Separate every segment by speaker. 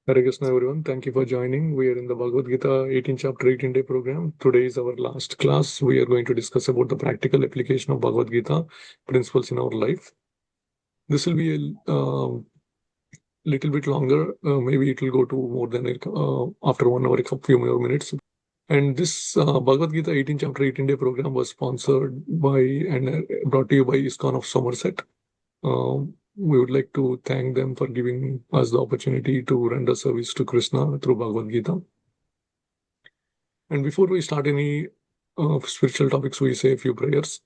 Speaker 1: Hare Krishna, everyone. Thank you for joining. We are in the Bhagavad-gita 18 chapter 18-day program. Today is our last class. We are going to discuss about the practical application of Bhagavad-gita principles in our life. This will be a little bit longer. Maybe it will go to more than after 1 hour, a few more minutes. And this Bhagavad-gita 18 chapter 18-day program was sponsored by and brought to you by ISKCON of Somerset. We would like to thank them for giving us the opportunity to render service to Krishna through Bhagavad Gita. And before we start any spiritual topics, we say a few prayers.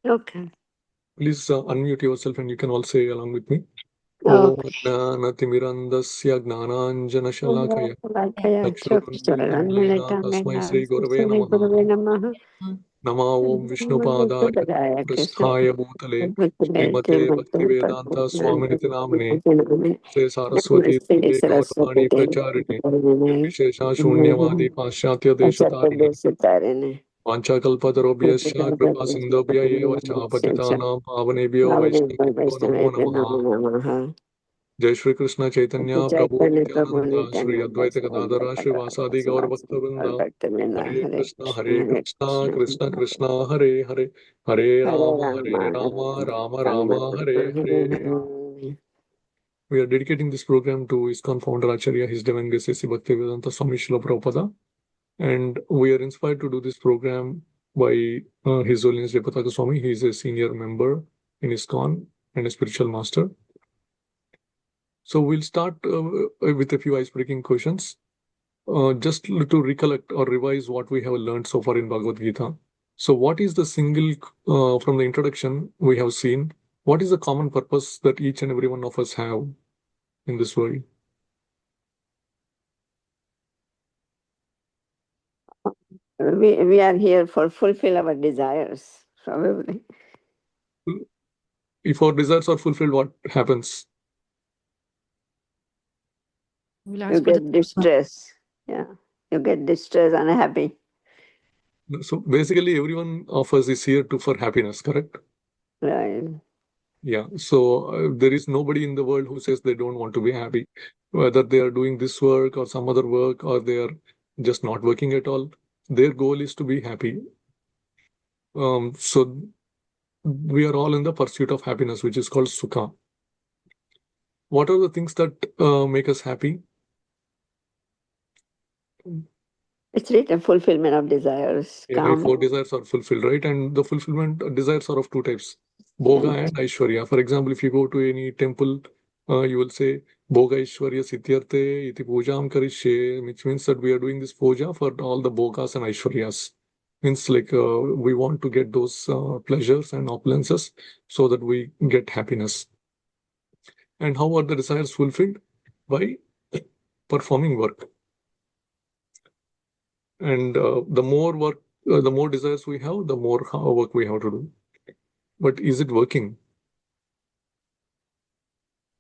Speaker 2: Okay.
Speaker 1: Please unmute yourself and you can all say along with me.
Speaker 2: Okay.
Speaker 1: ज्ञानतिमिरन्दस्य ज्ञानाञ्जनशलाकया
Speaker 2: Lakaya
Speaker 1: चक्षुरुन्मीलितं येन तस्मै श्रीगुरवे नमः
Speaker 2: Namaha.
Speaker 1: नमो ॐ विष्णुपादाय कृष्णाय भूतले श्रीमते भक्तिवेदान्त स्वामिनिति नामिने श्री सरस्वती देवी गौरवाणी प्रचारिणे निर्विशेषा शून्यवादी पाश्चात्य देशतारिणे वाञ्छाकल्पतरुभ्यश्च कृपा सिन्धुभ्य एव च पतितानां पावनेभ्यो वैष्णवेभ्यो नमो नमः। जय श्री कृष्ण चैतन्य प्रभु नित्यानंद श्री अद्वैत गदाधर श्रीवासादि गौर भक्तवृंद हरे Krishna Krishna Krishna Hare Hare Hare Ram Ram Ram Hare Hare. We are dedicating this program to ISKCON founder Acharya, His Divine Grace A.C. Bhaktivedanta Swami Srila Prabhupada, and we are inspired to do this program by His Holiness Jayapataka Swami. He is a senior member in ISKCON and a spiritual master. So we'll start with a few ice-breaking questions, just to recollect or revise what we have learned so far in Bhagavad Gita. So what is the single, from the introduction we have seen, what is the common purpose that each and every one of us have in this world?
Speaker 2: We are here for fulfill our desires, probably.
Speaker 1: If our desires are fulfilled, what happens?
Speaker 2: You get distress. Yeah. You get distressed, unhappy.
Speaker 1: So basically, everyone of us is here for happiness, correct?
Speaker 2: Right.
Speaker 1: Yeah. So there is nobody in the world who says they don't want to be happy, whether they are doing this work or some other work, or they are just not working at all. Their goal is to be happy. So we are all in the pursuit of happiness, which is called sukha. What are the things that make us happy?
Speaker 2: It's written fulfillment of desires.
Speaker 1: Every 4 desires are fulfilled, right? And the fulfillment desires are of two types, Bhoga and Aishwarya. For example, if you go to any temple, you will say Bhoga Aishwarya Siddhyarte iti pujam karishye, which means that we are doing this puja for all the Bhogas and Aishwaryas. Means like we want to get those pleasures and opulences so that we get happiness. And how are the desires fulfilled? By performing work. And the more work, the more desires we have, the more work we have to do. But is it working?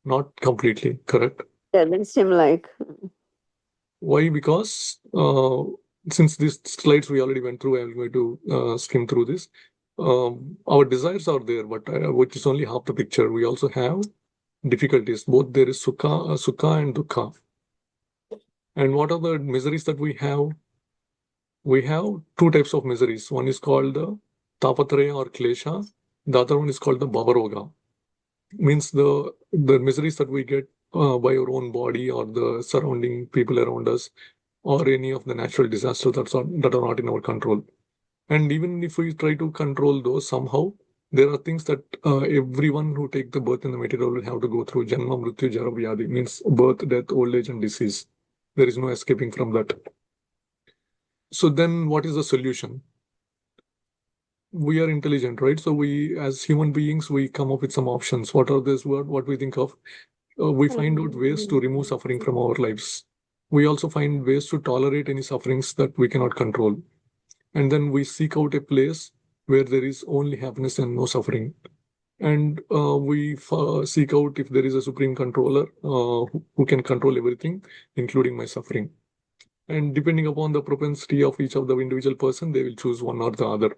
Speaker 1: Not completely, correct?
Speaker 2: Doesn't seem like.
Speaker 1: Why? Because since these slides we already went through, I'm going to skim through this. Our desires are there, but which is only half the picture. We also have difficulties. Both there is sukha and dukkha. And what are the miseries that we have? We have two types of miseries. One is called the tapatraya or klesha. The other one is called the bhavaroga. Means the miseries that we get by our own body or the surrounding people around us, or any of the natural disasters that are not in our control. And even if we try to control those somehow, there are things that everyone who take the birth in the material will have to go through. Janma, Mrityu, Jara, Vyadi means birth, death, old age, and disease. There is no escaping from that. So then what is the solution? We are intelligent, right? So we, as human beings, we come up with some options. What are this word? What we think of? We find out ways to remove suffering from our lives. We also find ways to tolerate any sufferings that we cannot control. And then we seek out a place where there is only happiness and no suffering. And we seek out if there is a supreme controller who can control everything, including my suffering. And depending upon the propensity of each of the individual person, they will choose one or the other.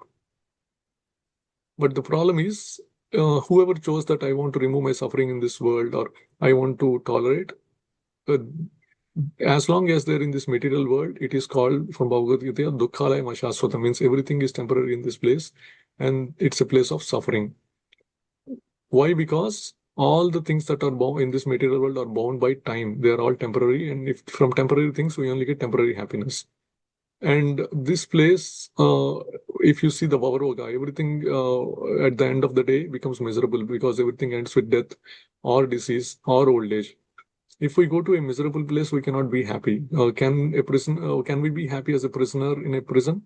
Speaker 1: But the problem is, whoever chose that I want to remove my suffering in this world, or I want to tolerate, as long as they're in this material world, it is called from Bhagavad-gita, Dukkhalaya Shaswata, means everything is temporary in this place and it's a place of suffering. Why? Because all the things that are bound in this material world are bound by time. They are all temporary, and if from temporary things we only get temporary happiness. And this place, if you see the Bhagavad-gita, everything at the end of the day becomes miserable because everything ends with death or disease or old age. If we go to a miserable place, we cannot be happy. Can we be happy as a prisoner in a prison?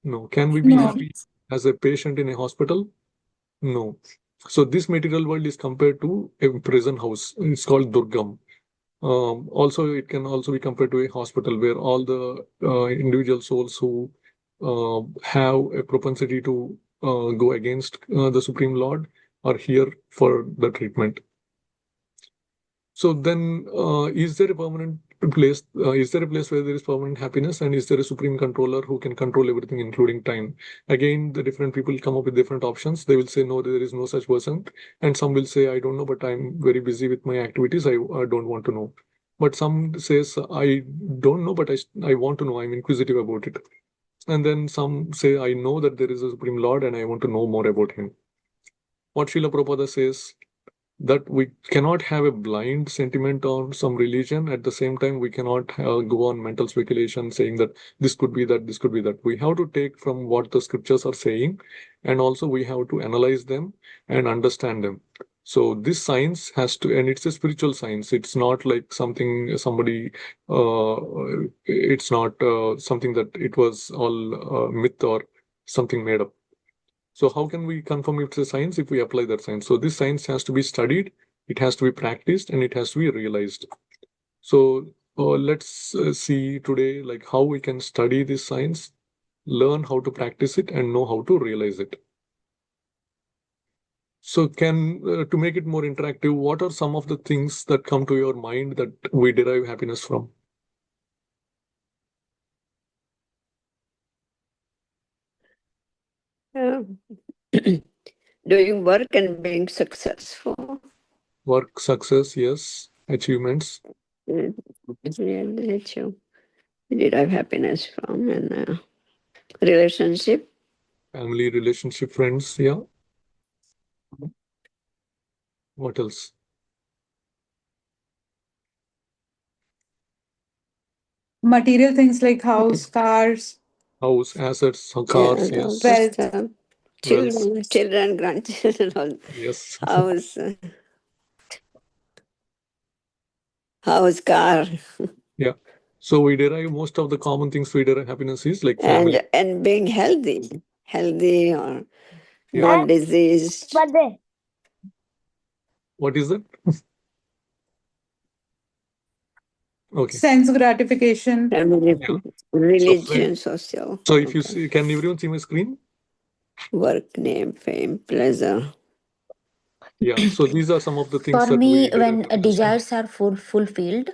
Speaker 1: No. Can we be
Speaker 3: No.
Speaker 1: happy as a patient in a hospital? No. So this material world is compared to a prison house. It's called Durgam. Also, it can also be compared to a hospital where all the individual souls who have a propensity to go against the Supreme Lord are here for the treatment. So then, is there a permanent place? Is there a place where there is permanent happiness, and is there a supreme controller who can control everything, including time? Again, the different people come up with different options. They will say, no, there is no such person, and some will say, I don't know, but I'm very busy with my activities. I don't want to know. But some says, I don't know, but I want to know. I'm inquisitive about it. And then some say, I know that there is a supreme lord, and I want to know more about him. What Srila Prabhupada says, that we cannot have a blind sentiment on some religion. At the same time, we cannot go on mental speculation saying that this could be that, this could be that. We have to take from what the scriptures are saying, and also we have to analyze them and understand them. So this science has to, and it's a spiritual science. It's not like something somebody, it's not something that it was all myth or something made up. So how can we confirm it's a science if we apply that science? So this science has to be studied, it has to be practiced, and it has to be realized. So let's see today like how we can study this science, learn how to practice it, and know how to realize it. So to make it more interactive, what are some of the things that come to your mind that we derive happiness from?
Speaker 2: Doing work and being successful.
Speaker 1: Work, success, yes. Achievements.
Speaker 2: Yeah, that you derive happiness from, and relationship.
Speaker 1: Family, relationship, friends, yeah. What else?
Speaker 3: Material things like house, cars,
Speaker 1: House, assets,
Speaker 2: Yeah,
Speaker 1: cars,
Speaker 2: and all
Speaker 1: yes.
Speaker 2: that
Speaker 3: wealth.
Speaker 2: stuff.
Speaker 1: Wealth,
Speaker 2: Children, grandchildren, all
Speaker 1: yes.
Speaker 2: house, house, car,
Speaker 1: Yeah. So we derive most of the common things we derive happiness is like family.
Speaker 2: and being healthy or
Speaker 1: Yeah.
Speaker 2: not diseased.
Speaker 1: What is that? Okay.
Speaker 3: Sense gratification.
Speaker 2: Family,
Speaker 1: Yeah.
Speaker 2: religion, social,
Speaker 1: So if
Speaker 2: all
Speaker 1: you
Speaker 2: that.
Speaker 1: see, can everyone see my screen?
Speaker 2: Work, name, fame, pleasure.
Speaker 1: Yeah. So these are some of the things
Speaker 4: For
Speaker 1: that we
Speaker 4: me,
Speaker 1: derive
Speaker 4: when
Speaker 1: happiness from.
Speaker 4: desires are fulfilled,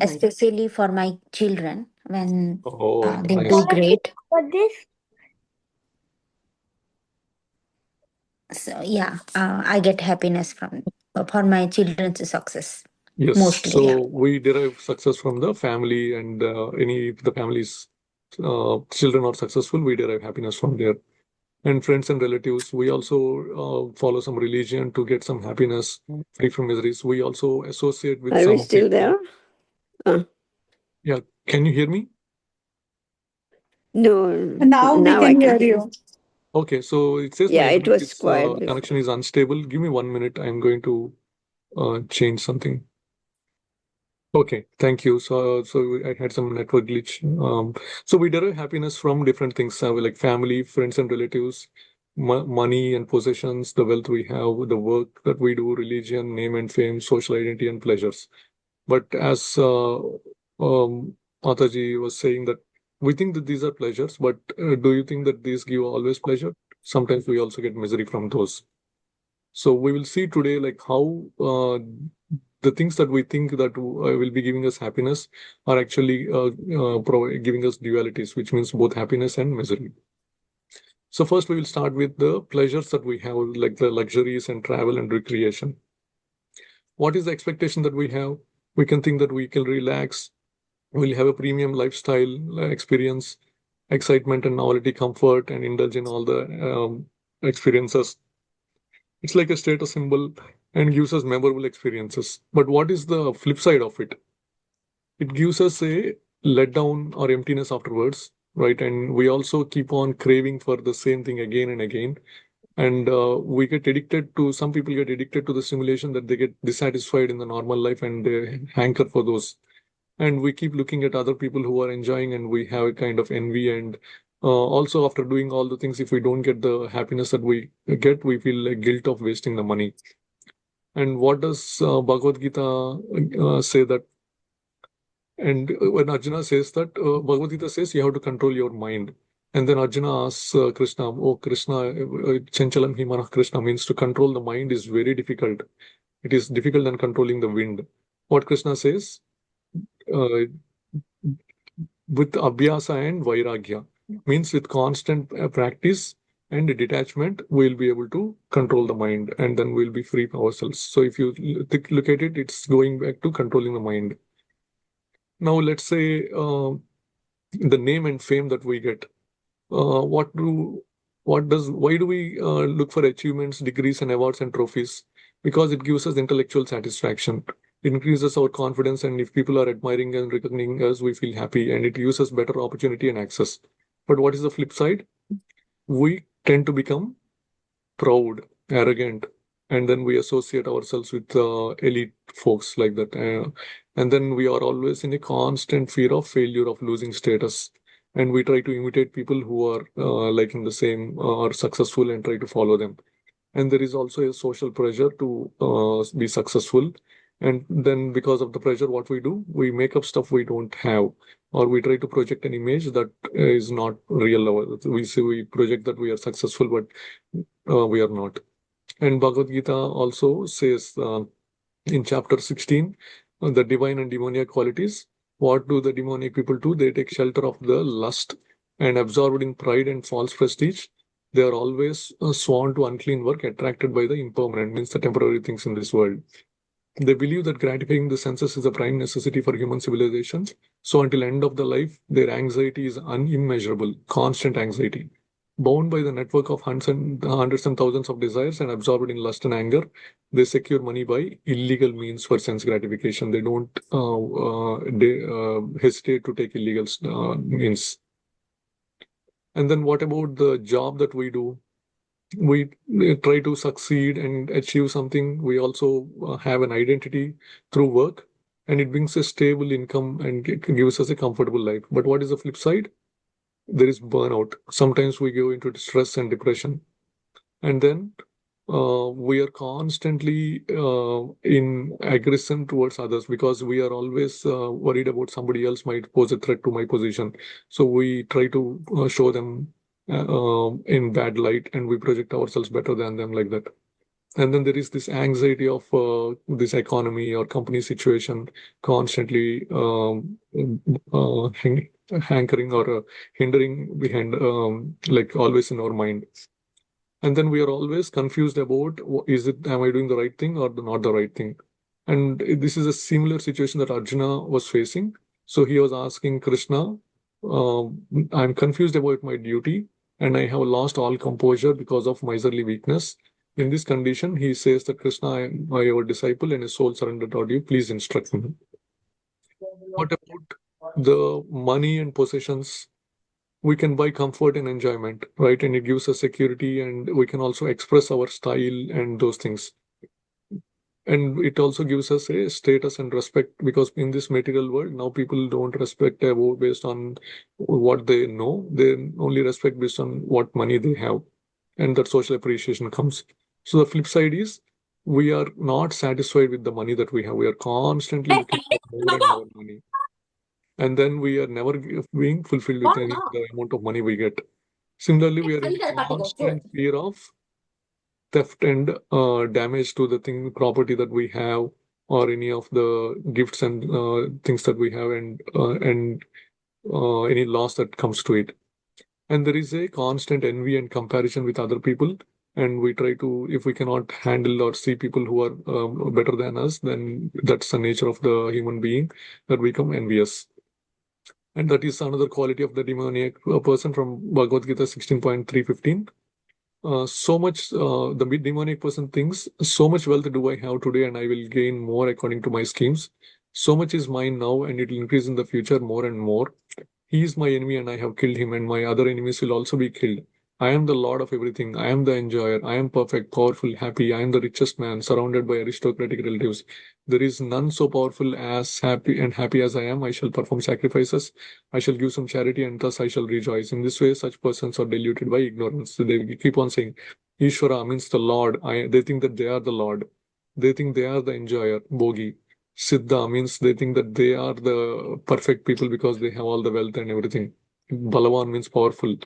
Speaker 4: especially for my children, when
Speaker 1: Oh,
Speaker 4: they
Speaker 1: nice.
Speaker 4: do great. So yeah, I get happiness from for my children's success
Speaker 1: Yes.
Speaker 4: mostly. Yeah.
Speaker 1: So we derive success from the family, and any if the family's children are successful, we derive happiness from there. And friends and relatives, we also follow some religion to get some happiness, free from miseries. We also associate with
Speaker 2: Are we
Speaker 1: some
Speaker 2: still
Speaker 1: people.
Speaker 2: there?
Speaker 1: Yeah. Can you hear me?
Speaker 2: No,
Speaker 3: Now we
Speaker 2: now I
Speaker 3: can
Speaker 2: can
Speaker 3: hear
Speaker 2: hear.
Speaker 3: you.
Speaker 1: Okay, so it says my
Speaker 2: Yeah, it
Speaker 1: internet
Speaker 2: was
Speaker 1: is
Speaker 2: quiet before.
Speaker 1: connection is unstable. Give me 1 minute. I'm going to change something. Okay, thank you. So I had some network glitch. So we derive happiness from different things, like family, friends and relatives, money and possessions, the wealth we have, the work that we do, religion, name and fame, social identity, and pleasures. But as Mataji was saying that we think that these are pleasures, but do you think that these give always pleasure? Sometimes we also get misery from those. So we will see today like how the things that we think that will be giving us happiness are actually giving us dualities, which means both happiness and misery. So first we will start with the pleasures that we have, like the luxuries and travel and recreation. What is the expectation that we have? We can think that we can relax, we'll have a premium lifestyle experience, excitement and novelty, comfort, and indulge in all the experiences. It's like a status symbol and gives us memorable experiences. But what is the flip side of it? It gives us a letdown or emptiness afterwards, right? And we also keep on craving for the same thing again and again. And we get addicted to, some people get addicted to the simulation, that they get dissatisfied in the normal life and they hanker for those. And we keep looking at other people who are enjoying, and we have a kind of envy. And also, after doing all the things, if we don't get the happiness that we get, we feel like guilt of wasting the money. And what does Bhagavad-gita say that? And when Arjuna says that, Bhagavad-gita says you have to control your mind. And then Arjuna asks Krishna, "Oh Krishna, Chanchalam hi manah," Krishna means to control the mind is very difficult. It is difficult than controlling the wind. What Krishna says, uh, with abhyasa and vairagya, means with constant practice and detachment, we'll be able to control the mind, and then we'll be free ourselves. So if you look at it, it's going back to controlling the mind. Now, let's say the name and fame that we get. Why do we look for achievements, degrees, and awards and trophies? Because it gives us intellectual satisfaction. It increases our confidence, and if people are admiring and recognizing us, we feel happy, and it gives us better opportunity and access. But what is the flip side? We tend to become proud, arrogant, and then we associate ourselves with elite folks like that. And then we are always in a constant fear of failure, of losing status. And we try to imitate people who are liking the same or successful and try to follow them. And there is also a social pressure to be successful. And then because of the pressure, what we do, we make up stuff we don't have, or we try to project an image that is not real. We say we project that we are successful, but we are not. And Bhagavad Gita also says in chapter 16, the divine and demoniac qualities. What do the demoniac people do? They take shelter of the lust and absorbed in pride and false prestige. They are always sworn to unclean work, attracted by the impermanent, means the temporary things in this world. They believe that gratifying the senses is a prime necessity for human civilizations. So until end of the life, their anxiety is unimmeasurable, constant anxiety. Bound by the network of hundreds and thousands of desires and absorbed in lust and anger, they secure money by illegal means for sense gratification. They don't hesitate to take illegal means. And then what about the job that we do? We try to succeed and achieve something. We also have an identity through work, and it brings a stable income and gives us a comfortable life. But what is the flip side? There is burnout. Sometimes we go into stress and depression, and then we are constantly in aggression towards others, because we are always worried about somebody else might pose a threat to my position. So we try to show them in bad light, and we project ourselves better than them like that. And then there is this anxiety of this economy or company situation constantly hankering or hindering behind, like always in our mind. And then we are always confused about, am I doing the right thing or not the right thing? And this is a similar situation that Arjuna was facing. So he was asking Krishna, I'm confused about my duty, and I have lost all composure because of miserly weakness. In this condition, he says that, Krishna, I am your disciple and a soul surrendered to you. Please instruct me. What about the money and possessions? We can buy comfort and enjoyment, right? And it gives us security, and we can also express our style and those things. And it also gives us a status and respect, because in this material world, now people don't respect based on what they know. They only respect based on what money they have, and that social appreciation comes. So the flip side is, we are not satisfied with the money that we have. We are constantly looking for more and more money. And then we are never being fulfilled with any the amount of money we get. Similarly, we are in constant fear of theft and damage to the property that we have, or any of the gifts and things that we have, and any loss that comes to it. And there is a constant envy and comparison with other people. and we try to, if we cannot handle or see people who are better than us, then that's the nature of the human being, that we become envious. And that is another quality of the demoniac person from Bhagavad-gita 16.315. The demonic person thinks, so much wealth do I have today, and I will gain more according to my schemes. So much is mine now, and it will increase in the future more and more. He is my enemy, and I have killed him, and my other enemies will also be killed. I am the lord of everything. I am the enjoyer. I am perfect, powerful, happy. I am the richest man, surrounded by aristocratic relatives. There is none so powerful as happy as I am. I shall perform sacrifices. I shall give some charity, and thus I shall rejoice. In this way, such persons are deluded by ignorance. So they keep on saying, Ishvara means the Lord. They think that they are the Lord. They think they are the enjoyer, Bogi. Siddha means they think that they are the perfect people because they have all the wealth and everything. Balawan means powerful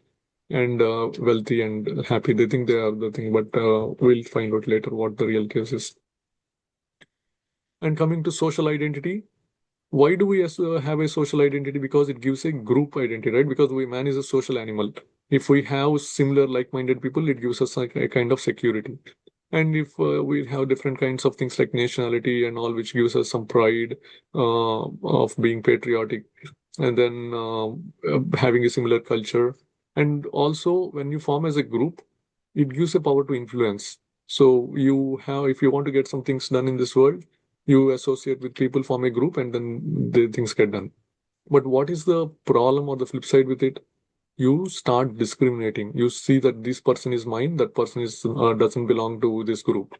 Speaker 1: and wealthy and happy. They think they are the thing, but we'll find out later what the real case is. And coming to social identity, why do we have a social identity? Because it gives a group identity, right? Because man is a social animal. If we have similar like-minded people, it gives us like a kind of security. And if we have different kinds of things like nationality and all, which gives us some pride of being patriotic, and then having a similar culture. And also, when you form as a group, it gives a power to influence. So you have, if you want to get some things done in this world, you associate with people, form a group, and then the things get done. But what is the problem or the flip side with it? You start discriminating. You see that this person is mine, that person is doesn't belong to this group,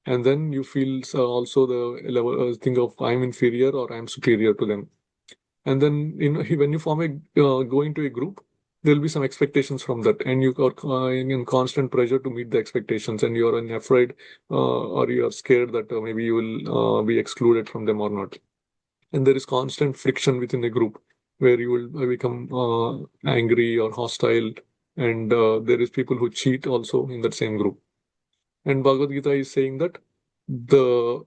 Speaker 1: and then you feel also the level thing of I'm inferior or I'm superior to them. And then when you form a go into a group, there'll be some expectations from that, and you are in constant pressure to meet the expectations, and you're afraid or you're scared that maybe you will be excluded from them or not. And there is constant friction within a group where you will become angry or hostile, and there is people who cheat also in that same group. And Bhagavad Gita is saying that the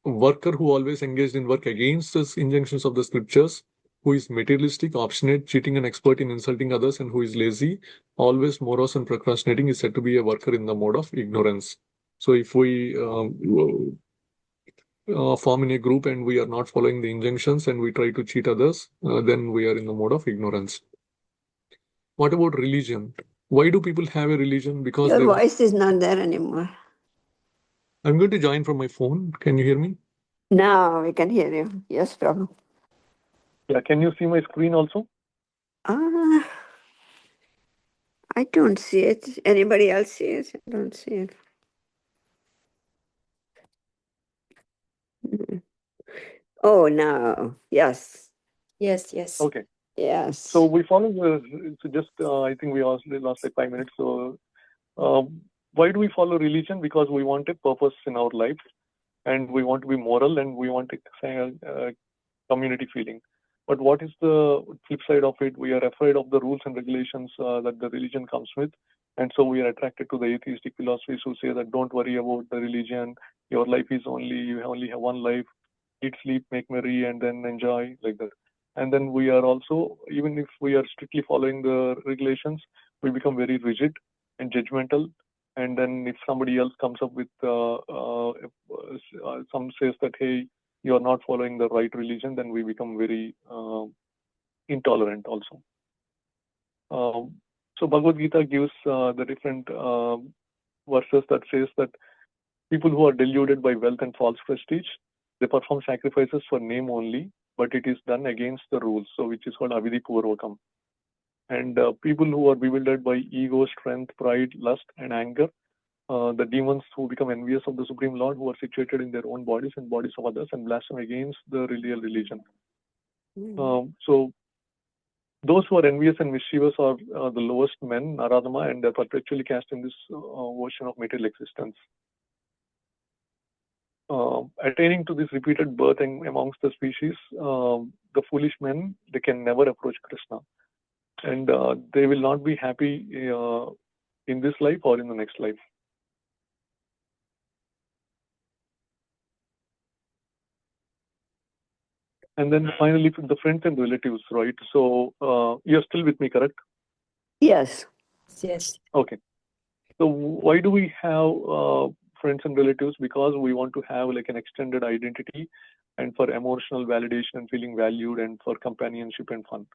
Speaker 1: worker who always engaged in work against the injunctions of the scriptures, who is materialistic, obstinate, cheating, and expert in insulting others, and who is lazy, always morose and procrastinating, is said to be a worker in the mode of ignorance. So if we form in a group and we are not following the injunctions and we try to cheat others, then we are in the mode of ignorance. What about religion? Why do people have a religion? Because
Speaker 2: Your voice is not there anymore.
Speaker 1: I'm going to join from my phone. Can you hear me?
Speaker 2: Now we can hear you. Yes, Prabhu.
Speaker 1: Yeah, can you see my screen also?
Speaker 2: I don't see it. Anybody else see it? I don't see it. Oh, now. Yes.
Speaker 3: Yes.
Speaker 1: Okay.
Speaker 2: Yes.
Speaker 1: So we follow I think we lost like 5 minutes. So why do we follow religion? Because we want a purpose in our life, and we want to be moral, and we want a community feeling. But what is the flip side of it? We are afraid of the rules and regulations that the religion comes with. And so we are attracted to the atheistic philosophies who say that don't worry about the religion. Your life is you only have one life. Eat, sleep, make merry, and then enjoy, like that. And then we are also, even if we are strictly following the regulations, we become very rigid and judgmental. And then if somebody else comes up with some says that, hey, you are not following the right religion, then we become very intolerant also. So Bhagavad Gita gives the different verses that says that people who are deluded by wealth and false prestige, they perform sacrifices for name only, but it is done against the rules, so which is called avidhi purvakam. And people who are bewildered by ego, strength, pride, lust, and anger, the demons who become envious of the Supreme Lord, who are situated in their own bodies and bodies of others, and blaspheme against the real religion. So those who are envious and mischievous are the lowest men, Naradama, and they're perpetually cast in this ocean of material existence. Attaining to this repeated birth amongst the species, the foolish men, they can never approach Krishna. And they will not be happy in this life or in the next life. And then finally, the friends and relatives, right? So you're still with me, correct?
Speaker 2: Yes.
Speaker 3: Yes.
Speaker 1: Okay. So why do we have friends and relatives? Because we want to have like an extended identity and for emotional validation and feeling valued and for companionship and fun.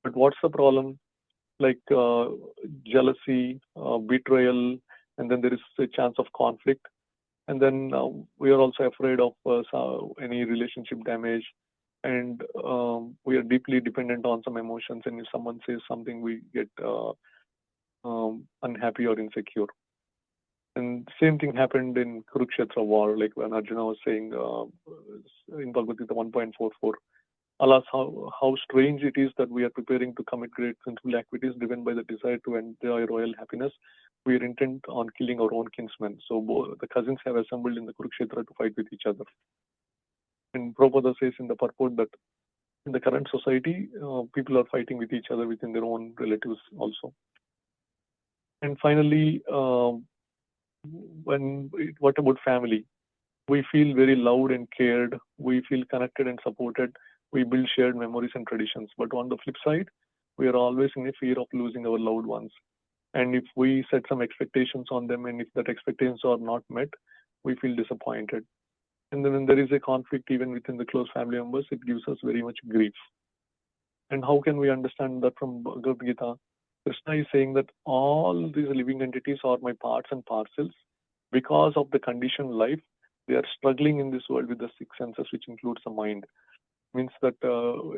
Speaker 1: But what's the problem? Like jealousy, betrayal, and then there is a chance of conflict. And then we are also afraid of any relationship damage. And we are deeply dependent on some emotions. And if someone says something, we get unhappy or insecure. And same thing happened in Kurukshetra war, like when Arjuna was saying in Bhagavad-gita 1.44, alas, how strange it is that we are preparing to commit great sinful activities driven by the desire to enjoy royal happiness. We are intent on killing our own kinsmen. So the cousins have assembled in the Kurukshetra to fight with each other. And Prabhupada says in the purport that in the current society, people are fighting with each other within their own relatives also. And finally, what about family? We feel very loved and cared. We feel connected and supported. We build shared memories and traditions. But on the flip side, we are always in a fear of losing our loved ones. And if we set some expectations on them, and if that expectations are not met, we feel disappointed. And then when there is a conflict even within the close family members, it gives us very much grief. And how can we understand that from Bhagavad-gita? Krishna is saying that all these living entities are my parts and parcels. Because of the conditioned life, they are struggling in this world with the six senses, which includes the mind. Means that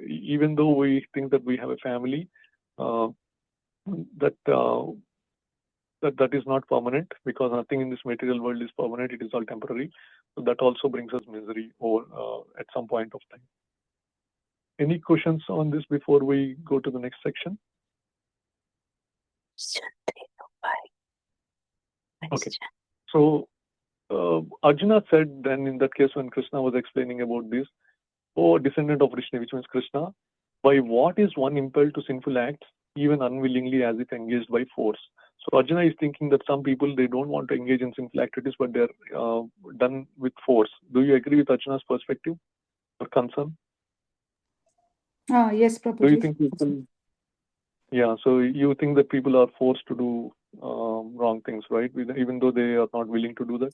Speaker 1: even though we think that we have a family, that is not permanent, because nothing in this material world is permanent. It is all temporary. So that also brings us misery at some point of time. Any questions on this before we go to the next section? Okay. So Arjuna said then in that case when Krishna was explaining about this, "Oh, descendant of Vishnu," which means Krishna, "by what is one impelled to sinful acts, even unwillingly as if engaged by force?" So Arjuna is thinking that some people, they don't want to engage in sinful activities, but they're done with force. Do you agree with Arjuna's perspective or concern?
Speaker 3: Yes,
Speaker 1: Do you
Speaker 3: Prabhuji.
Speaker 1: think people... Yeah, so you think that people are forced to do wrong things, right? Even though they are not willing to do that?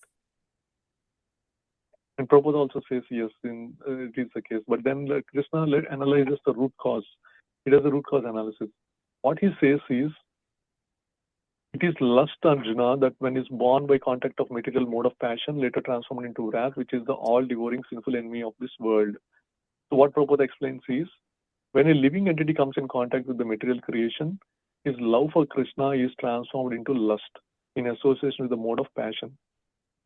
Speaker 1: And Prabhupada also says yes, it is the case. But then Krishna analyzes the root cause. He does a root cause analysis. What he says is, it is lust, Arjuna, that when is born by contact of material mode of passion, later transformed into wrath, which is the all-devouring sinful enemy of this world. So what Prabhupada explains is, when a living entity comes in contact with the material creation, his love for Krishna is transformed into lust in association with the mode of passion.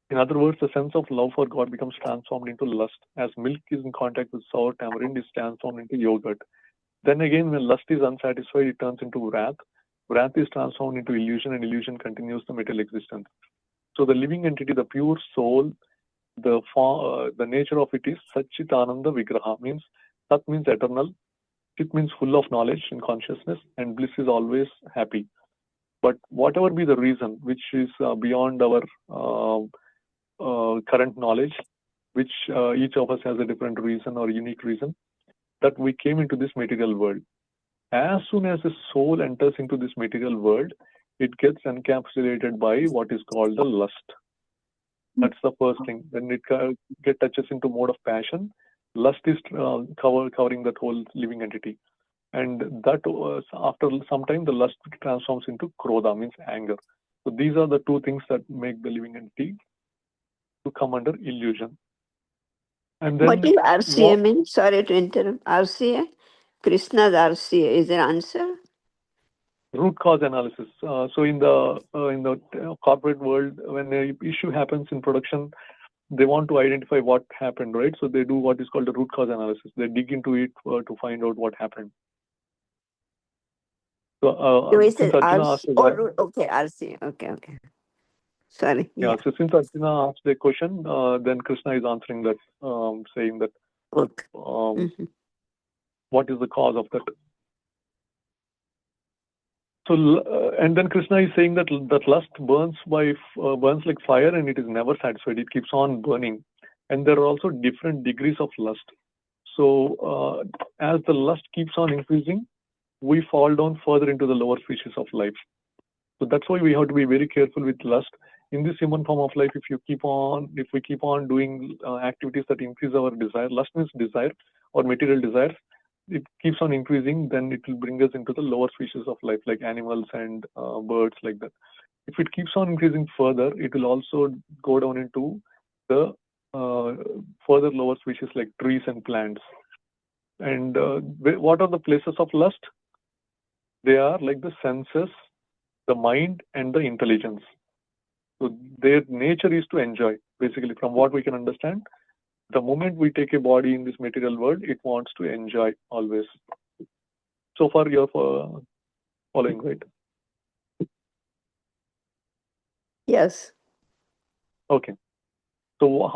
Speaker 1: In other words, the sense of love for God becomes transformed into lust, as milk is in contact with sour tamarind is transformed into yogurt. Then again, when lust is unsatisfied, it turns into wrath. Wrath is transformed into illusion, and illusion continues the material existence. So the living entity, the pure soul, the nature of it is Satchit Ananda Vigraha, means Sat means eternal, Chit means full of knowledge and consciousness, and bliss is always happy. But whatever be the reason, which is beyond our current knowledge, which each of us has a different reason or unique reason, that we came into this material world. As soon as the soul enters into this material world, it gets encapsulated by what is called the lust. That's the first thing. When it touches into mode of passion, lust is covering that whole living entity. And that after some time, the lust transforms into krodha, means anger. So these are the two things that make the living entity to come under illusion. And then
Speaker 2: what is RCA mean? Sorry to interrupt. RCA? Krishna's RCA. Is there answer?
Speaker 1: Root cause analysis. So in the corporate world, when an issue happens in production, they want to identify what happened, right? So they do what is called a root cause analysis. They dig into it to find out what happened. So since Arjuna asked
Speaker 2: okay, RCA. Okay. Sorry.
Speaker 1: Yeah. So since Arjuna asked the question, then Krishna is answering that, saying that
Speaker 2: Okay.
Speaker 1: what is the cause of that? So and then Krishna is saying that lust burns like fire, and it is never satisfied. It keeps on burning, and there are also different degrees of lust. So as the lust keeps on increasing, we fall down further into the lower species of life. So that's why we have to be very careful with lust. In this human form of life, if we keep on doing activities that increase our desire, lust means desire or material desires, it keeps on increasing, then it will bring us into the lower species of life, like animals and birds, like that. If it keeps on increasing further, it will also go down into the further lower species like trees and plants. And what are the places of lust? They are like the senses, the mind, and the intelligence. So their nature is to enjoy. Basically, from what we can understand, the moment we take a body in this material world, it wants to enjoy always. So far, you're following, right?
Speaker 2: Yes.
Speaker 1: Okay. So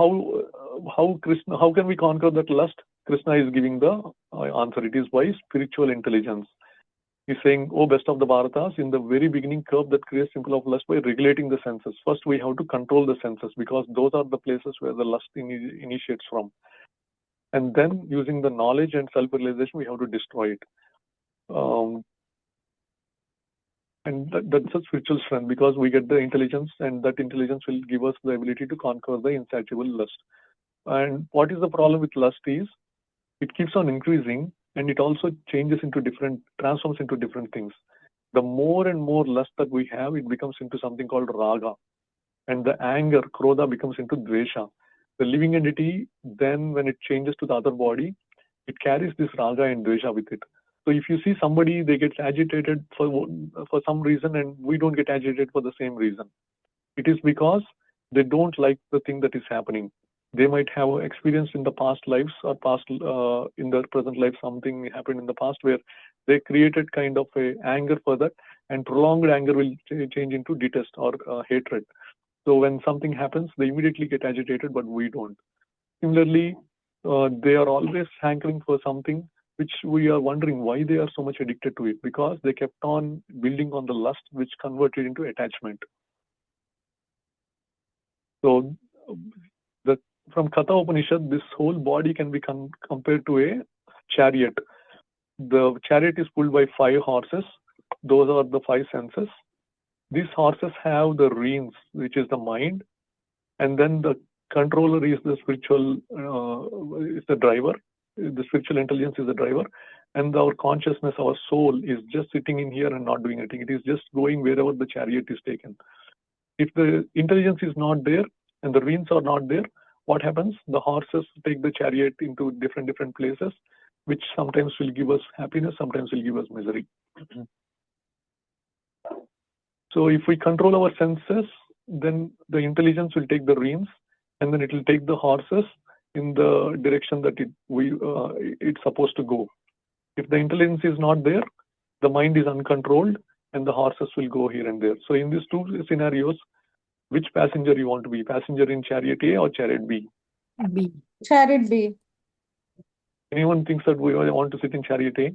Speaker 1: how can we conquer that lust? Krishna is giving the answer. It is by spiritual intelligence. He's saying, oh, best of the Bharatas, in the very beginning, curb that creates symbol of lust by regulating the senses. First, we have to control the senses because those are the places where the lust initiates from. And then, using the knowledge and self-realization, we have to destroy it. And that's a spiritual strength because we get the intelligence, and that intelligence will give us the ability to conquer the insatiable lust. And what is the problem with lust is it keeps on increasing, and it also transforms into different things. The more and more lust that we have, it becomes into something called raga. And the anger, krodha, becomes into dvesha. The living entity, then when it changes to the other body, it carries this raga and dvesha with it. So if you see somebody, they get agitated for some reason, and we don't get agitated for the same reason. It is because they don't like the thing that is happening. They might have experienced in the past lives or in their present life something happened in the past where they created kind of a anger for that, and prolonged anger will change into detest or hatred. So when something happens, they immediately get agitated, but we don't. Similarly, they are always hankering for something which we are wondering why they are so much addicted to it, because they kept on building on the lust which converted into attachment. So from Katha Upanishad, this whole body can be compared to a chariot. The chariot is pulled by 5 horses. Those are the 5 senses. These horses have the reins, which is the mind, and then the controller is the spiritual, is the driver. The spiritual intelligence is the driver, and our consciousness, our soul, is just sitting in here and not doing anything. It is just going wherever the chariot is taken. If the intelligence is not there and the reins are not there, what happens? The horses take the chariot into different places, which sometimes will give us happiness, sometimes will give us misery. So if we control our senses, then the intelligence will take the reins, and then it will take the horses in the direction that it's supposed to go. If the intelligence is not there, the mind is uncontrolled, and the horses will go here and there. So in these 2 scenarios, which passenger you want to be? Passenger in chariot A or chariot B?
Speaker 4: B.
Speaker 3: Chariot B.
Speaker 1: Anyone thinks that we want to sit in chariot A?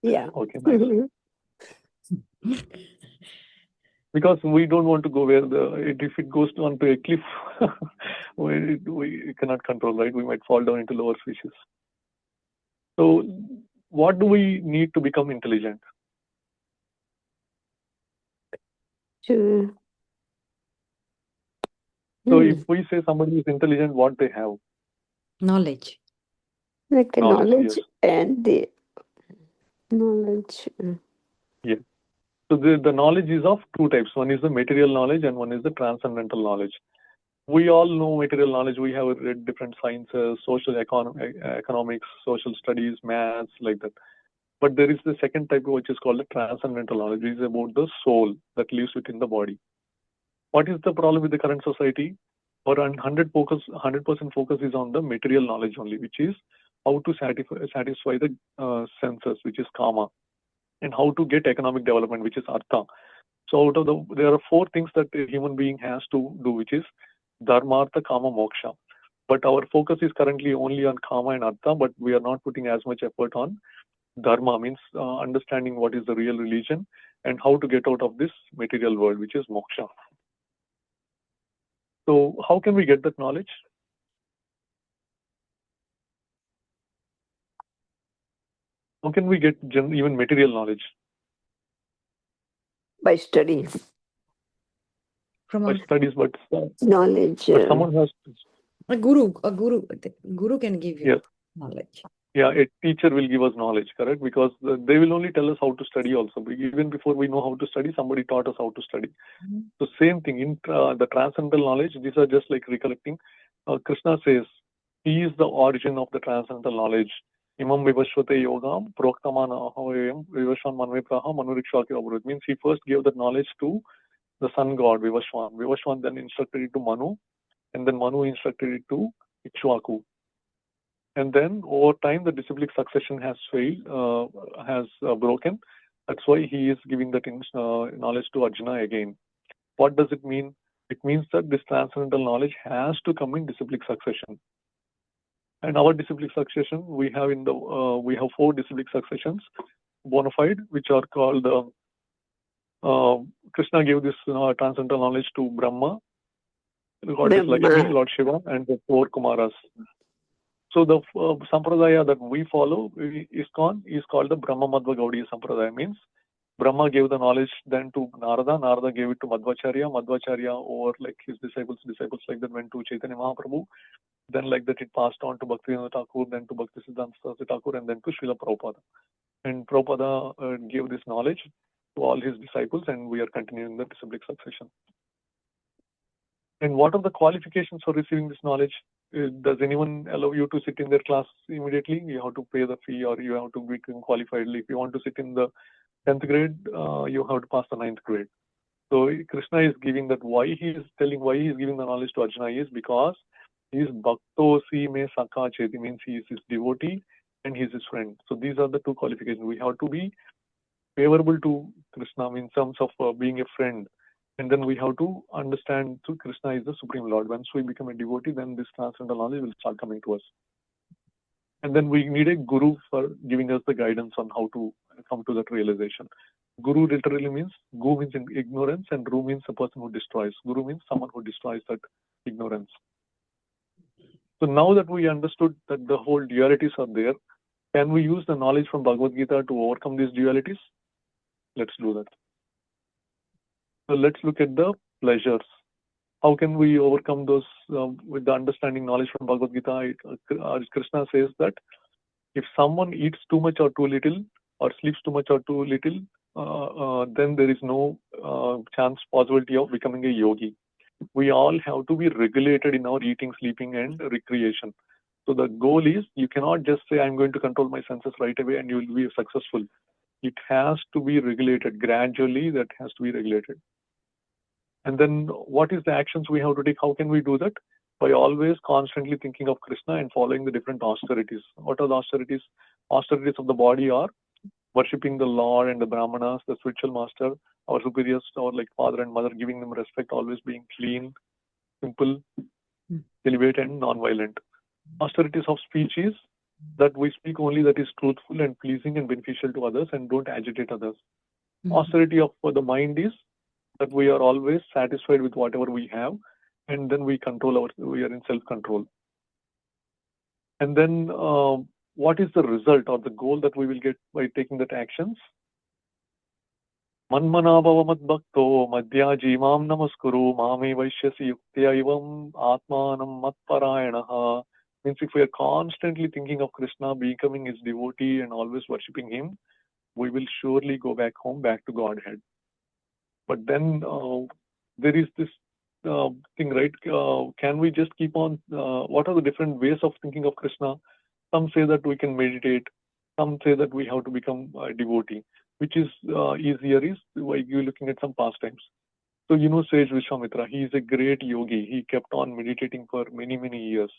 Speaker 2: Yeah.
Speaker 1: Okay, nice. Because we don't want to go where if it goes onto a cliff, we cannot control, right? We might fall down into lower species. So what do we need to become intelligent?
Speaker 2: True.
Speaker 1: So if we say somebody is intelligent, what they have?
Speaker 4: Knowledge.
Speaker 2: Like a knowledge
Speaker 1: yes.
Speaker 2: and the knowledge.
Speaker 1: Yeah. So the knowledge is of 2 types. One is the material knowledge and one is the transcendental knowledge. We all know material knowledge. We have read different sciences, economics, social studies, maths, like that. But there is the second type, which is called the transcendental knowledge, which is about the soul that lives within the body. What is the problem with the current society? Our 100% focus is on the material knowledge only, which is how to satisfy the senses, which is kama, and how to get economic development, which is artha. So there are 4 things that a human being has to do, which is dharma, artha, kama, moksha. But our focus is currently only on kama and artha, but we are not putting as much effort on dharma, means understanding what is the real religion and how to get out of this material world, which is moksha. So how can we get that knowledge? How can we get even material knowledge?
Speaker 2: by study.
Speaker 3: From
Speaker 1: by studies, but
Speaker 2: Knowledge.
Speaker 1: someone has to.
Speaker 3: a guru. The guru can give you
Speaker 1: Yes.
Speaker 3: knowledge.
Speaker 1: Yeah, a teacher will give us knowledge, correct? Because they will only tell us how to study also. Even before we know how to study, somebody taught us how to study.
Speaker 3: Mhm.
Speaker 1: So same thing, in the transcendental knowledge, these are just like recollecting. Krishna says, he is the origin of the transcendental knowledge. Imam vivashvate yogam proktamana ahoyam vivashvan manvepraha manurikshaki abhurut. Means he first gave that knowledge to the sun god Vivashwan. Vivashwan then instructed it to Manu, and then Manu instructed it to Ikshvaku. And then over time, the disciplic succession has failed, has broken. That's why he is giving that knowledge to Arjuna again. What does it mean? It means that this transcendental knowledge has to come in disciplic succession. And our disciplic succession, we have we have 4 disciplic successions, bona fide, which are called. Krishna gave this transcendental knowledge to Brahma, Goddess Lakshmi, Lord Shiva, and the 4 Kumaras. So the sampradaya that we follow, ISKCON, is called the Brahma Madhva Gaudiya Sampradaya. Means Brahma gave the knowledge then to Narada, Narada gave it to Madhvacharya, Madhvacharya over like his disciples like that went to Chaitanya Mahaprabhu, then like that it passed on to Bhaktivinoda Thakur, then to Bhaktisiddhanta Saraswati Thakur, and then to Srila Prabhupada. And Prabhupada gave this knowledge to all his disciples, and we are continuing the disciplic succession. And what are the qualifications for receiving this knowledge? Does anyone allow you to sit in their class immediately? You have to pay the fee, or you have to become qualified. If you want to sit in the 10th grade, you have to pass the 9th grade. So Krishna is giving that. Why he is giving the knowledge to Arjuna is because he is Bhakto Si Me Sakha Cheti, means he is his devotee and he is his friend. So these are the 2 qualifications. We have to be favorable to Krishna in terms of being a friend. And then we have to understand that Krishna is the Supreme Lord. Once we become a devotee, then this transcendental knowledge will start coming to us. And then we need a guru for giving us the guidance on how to come to that realization. Guru literally means, Gu means ignorance, and Ru means a person who destroys. Guru means someone who destroys that ignorance. So now that we understood that the whole dualities are there, can we use the knowledge from Bhagavad-gita to overcome these dualities? Let's do that. So let's look at the pleasures. How can we overcome those with the understanding knowledge from Bhagavad-gita? Krishna says that if someone eats too much or too little, or sleeps too much or too little, then there is no possibility of becoming a yogi. We all have to be regulated in our eating, sleeping, and recreation. So the goal is, you cannot just say, I'm going to control my senses right away and you will be successful. It has to be regulated gradually. That has to be regulated. And then what is the actions we have to take? How can we do that? By always constantly thinking of Krishna and following the different austerities. What are the austerities? Austerities of the body are worshipping the Lord and the Brahmanas, the spiritual master, our superiors, or like father and mother, giving them respect, always being clean, simple, celibate, and non-violent. Austerities of speech is that we speak only that is truthful and pleasing and beneficial to others and don't agitate others. Austerity of the mind is that we are always satisfied with whatever we have, and then we are in self-control. And then what is the result or the goal that we will get by taking that actions? Manmana bhava madbhakto madhya jimam namaskuru mame vaishyasi yuktya ivam atmanam matparayanaha. Means if we are constantly thinking of Krishna, becoming his devotee and always worshipping him, we will surely go back home, back to Godhead. But then there is this thing, right? Can we just keep on? What are the different ways of thinking of Krishna? Some say that we can meditate. Some say that we have to become a devotee. Which is easier is like you're looking at some pastimes. So Sage Vishwamitra, he is a great yogi. He kept on meditating for many, many years.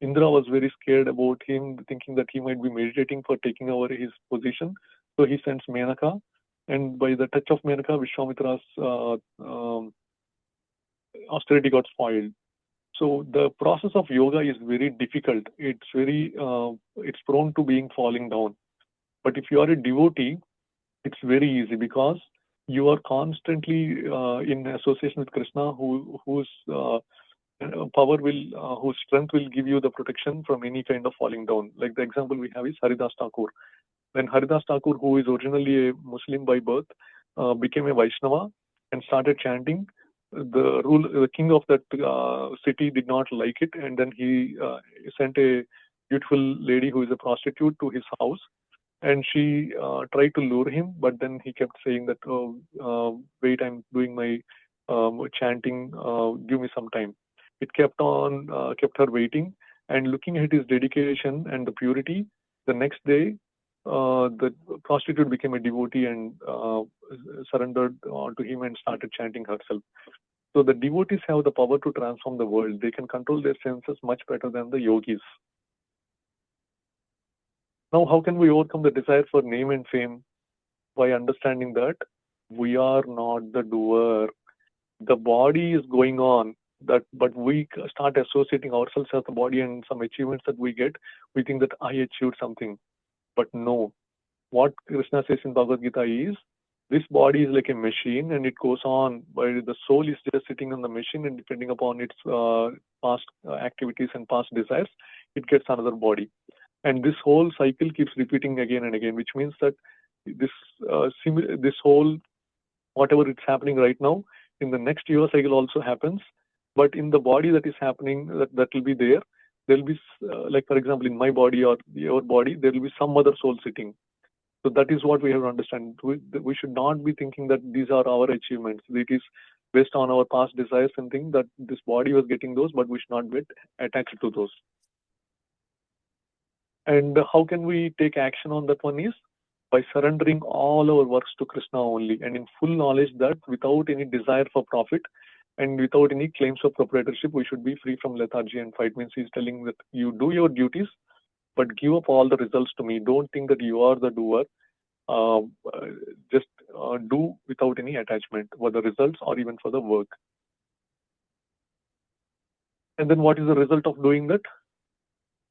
Speaker 1: Indra was very scared about him, thinking that he might be meditating for taking over his position. So he sends Menaka, and by the touch of Menaka, Vishwamitra's austerity got spoiled. So the process of yoga is very difficult. It's prone to being falling down. But if you are a devotee, it's very easy because you are constantly in association with Krishna, whose whose strength will give you the protection from any kind of falling down. Like the example we have is Haridas Thakur. When Haridas Thakur, who is originally a Muslim by birth, became a Vaishnava and started chanting. The king of that city did not like it, and then he sent a beautiful lady who is a prostitute to his house, and she tried to lure him, but then he kept saying that, oh, wait, I'm doing my chanting, give me some time. It kept her waiting, and looking at his dedication and the purity, the next day, the prostitute became a devotee and surrendered to him and started chanting herself. So the devotees have the power to transform the world. They can control their senses much better than the yogis. Now, how can we overcome the desire for name and fame? By understanding that we are not the doer. The body is going on, but we start associating ourselves as the body and some achievements that we get. We think that I achieved something. But no. What Krishna says in Bhagavad-gita is, this body is like a machine and it goes on, but the soul is just sitting on the machine, and depending upon its past activities and past desires, it gets another body. And this whole cycle keeps repeating again and again, which means that this whole, whatever it's happening right now, in the next year cycle also happens, but in the body that is happening, that will be there will be, like for example, in my body or your body, there will be some other soul sitting. So that is what we have to understand. We should not be thinking that these are our achievements. It is based on our past desires and think that this body was getting those, but we should not get attached to those. And how can we take action on that one is by surrendering all our works to Krishna only, and in full knowledge that without any desire for profit and without any claims of proprietorship, we should be free from lethargy and fight. Means he's telling that you do your duties, but give up all the results to me. Don't think that you are the doer. Just do without any attachment for the results or even for the work. And then what is the result of doing that?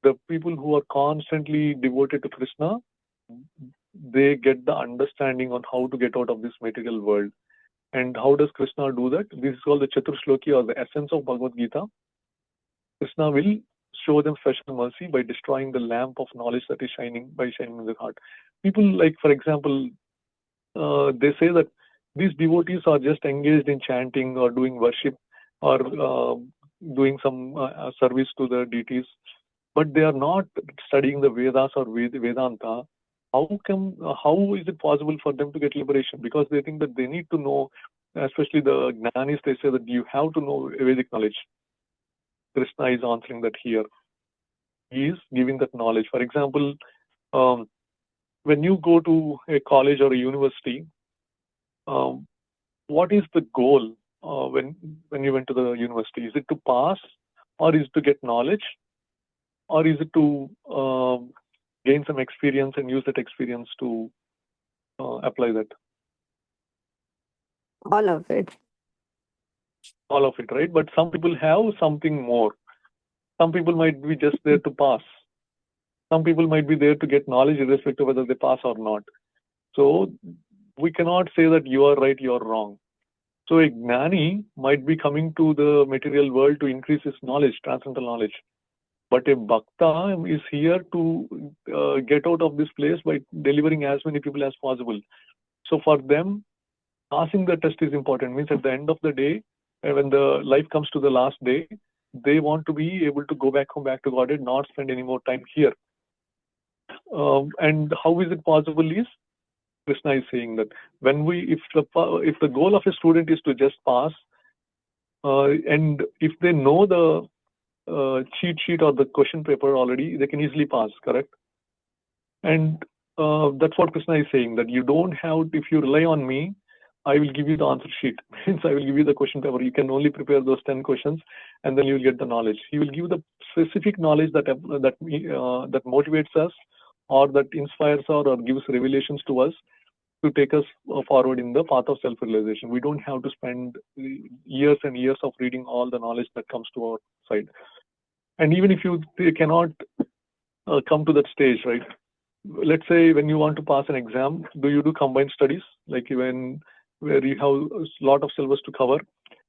Speaker 1: The people who are constantly devoted to Krishna, they get the understanding on how to get out of this material world. And how does Krishna do that? This is called the Chaturshloki, or the essence of Bhagavad-gita. Krishna will show them special mercy by destroying the lamp of knowledge that is shining in their heart. People, like for example, they say that these devotees are just engaged in chanting or doing worship or doing some service to the deities, but they are not studying the Vedas or Vedanta. How is it possible for them to get liberation? Because they think that they need to know, especially the Jnanis, they say that you have to know Vedic knowledge. Krishna is answering that here. He is giving that knowledge. For example, when you go to a college or a university, what is the goal when you went to the university? Is it to pass, or is it to get knowledge, or is it to gain some experience and use that experience to apply that?
Speaker 2: All of it.
Speaker 1: All of it, right? But some people have something more. Some people might be just there to pass. Some people might be there to get knowledge irrespective of whether they pass or not. So we cannot say that you are right, you are wrong. So a Gnani might be coming to the material world to increase his knowledge, transcendental knowledge. But a Bhakta is here to get out of this place by delivering as many people as possible. So for them, passing the test is important. Means at the end of the day, when the life comes to the last day, they want to be able to go back home, back to Godhead, not spend any more time here. And how is it possible is, Krishna is saying that if the goal of a student is to just pass, and if they know the cheat sheet or the question paper already, they can easily pass, correct? And that's what Krishna is saying, that you don't have, if you rely on me, I will give you the answer sheet. Means I will give you the question paper. You can only prepare those 10 questions, and then you will get the knowledge. He will give the specific knowledge that motivates us, or that inspires us, or gives revelations to us to take us forward in the path of self-realization. We don't have to spend years and years of reading all the knowledge that comes to our side. And even if you cannot come to that stage, right? Let's say when you want to pass an exam, do you do combined studies? Like where you have a lot of syllabus to cover,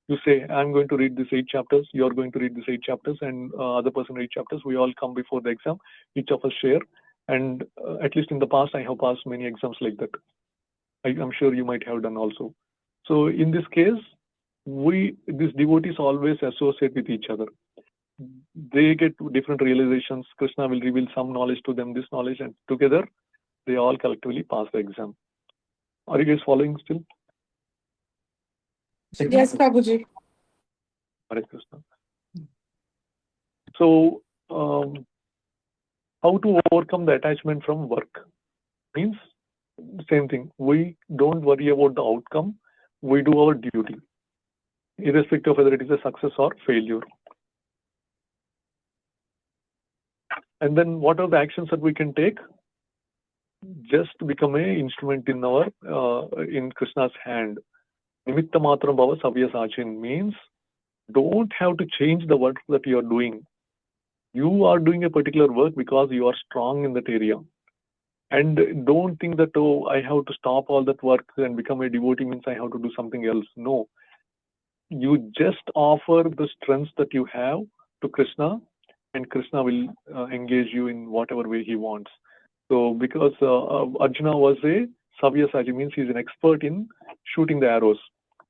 Speaker 1: you say, I'm going to read these 8 chapters, you're going to read these 8 chapters, and other person 8 chapters. We all come before the exam, each of us share. And at least in the past, I have passed many exams like that. I'm sure you might have done also. So in this case, these devotees always associate with each other. They get different realizations. Krishna will reveal some knowledge to them, this knowledge, and together they all collectively pass the exam. Are you guys following still?
Speaker 3: Yes, Prabhuji.
Speaker 1: Hare Krishna. So, how to overcome the attachment from work? Means same thing. We don't worry about the outcome. We do our duty, irrespective of whether it is a success or failure. And then what are the actions that we can take? Just become an instrument in our in Krishna's hand. Nimitta matram bhava savyasachin means don't have to change the work that you are doing. You are doing a particular work because you are strong in that area. And don't think that, oh, I have to stop all that work and become a devotee means I have to do something else. No. You just offer the strengths that you have to Krishna, and Krishna will engage you in whatever way he wants. So because Arjuna was a Savyasachi, means he's an expert in shooting the arrows.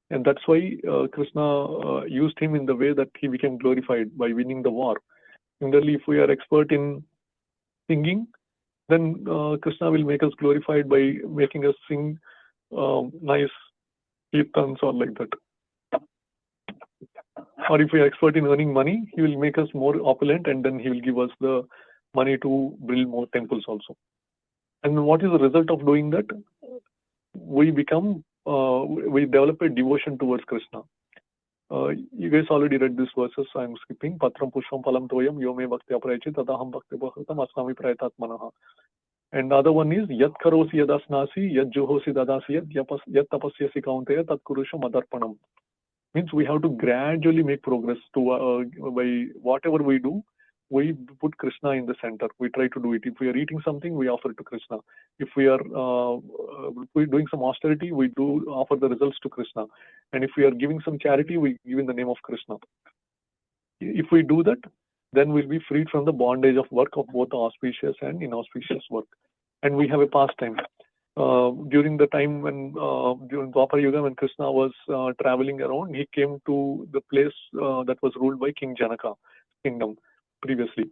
Speaker 1: And that's why Krishna used him in the way that he became glorified by winning the war. Similarly, if we are expert in singing, then Krishna will make us glorified by making us sing nice kirtans or like that. Or if we are expert in earning money, he will make us more opulent, and then he will give us the money to build more temples also. And what is the result of doing that? We develop a devotion towards Krishna. You guys already read these verses, so I'm skipping. Patram pushpam phalam toyam yome bhakti aprayachit tadaham bhakti bhaktam asnami prayatat manaha. And the other one is yat karosi yadasnasi yat juhosi dadasi yat tapasyasi kaunteya tat kurusha madarpanam. Means we have to gradually make progress to by whatever we do. We put Krishna in the center. We try to do it. If we are eating something, we offer it to Krishna. If we are doing some austerity, we do offer the results to Krishna. And if we are giving some charity, we give in the name of Krishna. If we do that, then we'll be freed from the bondage of work of both auspicious and inauspicious work. And we have a pastime. During the time when during Dwapar Yuga, when Krishna was traveling around, he came to the place that was ruled by King Janaka kingdom previously.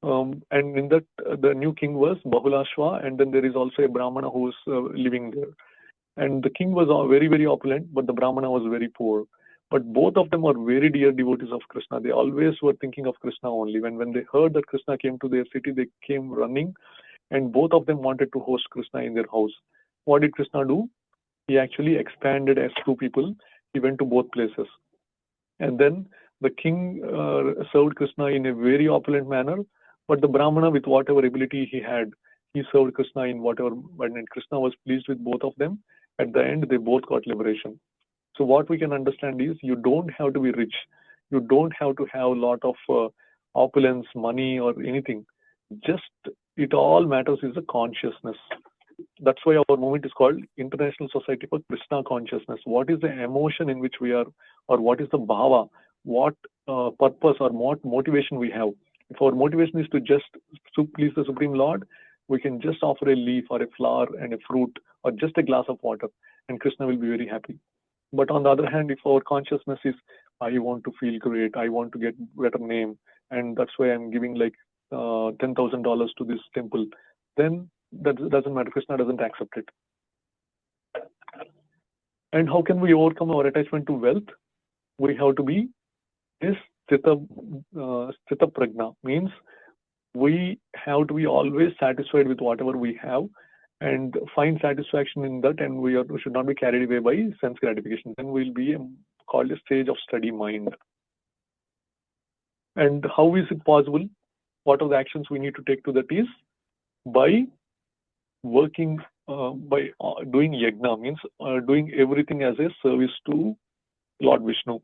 Speaker 1: And in that, the new king was Bahulashva, and then there is also a Brahmana who was living there. And the king was very, very opulent, but the Brahmana was very poor. But both of them were very dear devotees of Krishna. They always were thinking of Krishna only. When they heard that Krishna came to their city, they came running, and both of them wanted to host Krishna in their house. What did Krishna do? He actually expanded as two people. He went to both places. And then the king served Krishna in a very opulent manner, but the Brahmana, with whatever ability he had, he served Krishna in whatever, and Krishna was pleased with both of them. At the end, they both got liberation. So what we can understand is you don't have to be rich. You don't have to have a lot of opulence, money, or anything. Just it all matters is the consciousness. That's why our movement is called International Society for Krishna Consciousness. What is the emotion in which we are, or what is the bhava, what purpose or what motivation we have. If our motivation is to just please the Supreme Lord, we can just offer a leaf or a flower and a fruit or just a glass of water, and Krishna will be very happy. But on the other hand, if our consciousness is, I want to feel great, I want to get better name, and that's why I'm giving like $10,000 to this temple, then that doesn't matter. Krishna doesn't accept it. And how can we overcome our attachment to wealth? We have to be this Sthita Prajna, means we have to be always satisfied with whatever we have and find satisfaction in that, and we should not be carried away by sense gratification. Then we'll be called a stage of steady mind. And how is it possible? What are the actions we need to take to that is by working, by doing yajna, means doing everything as a service to Lord Vishnu.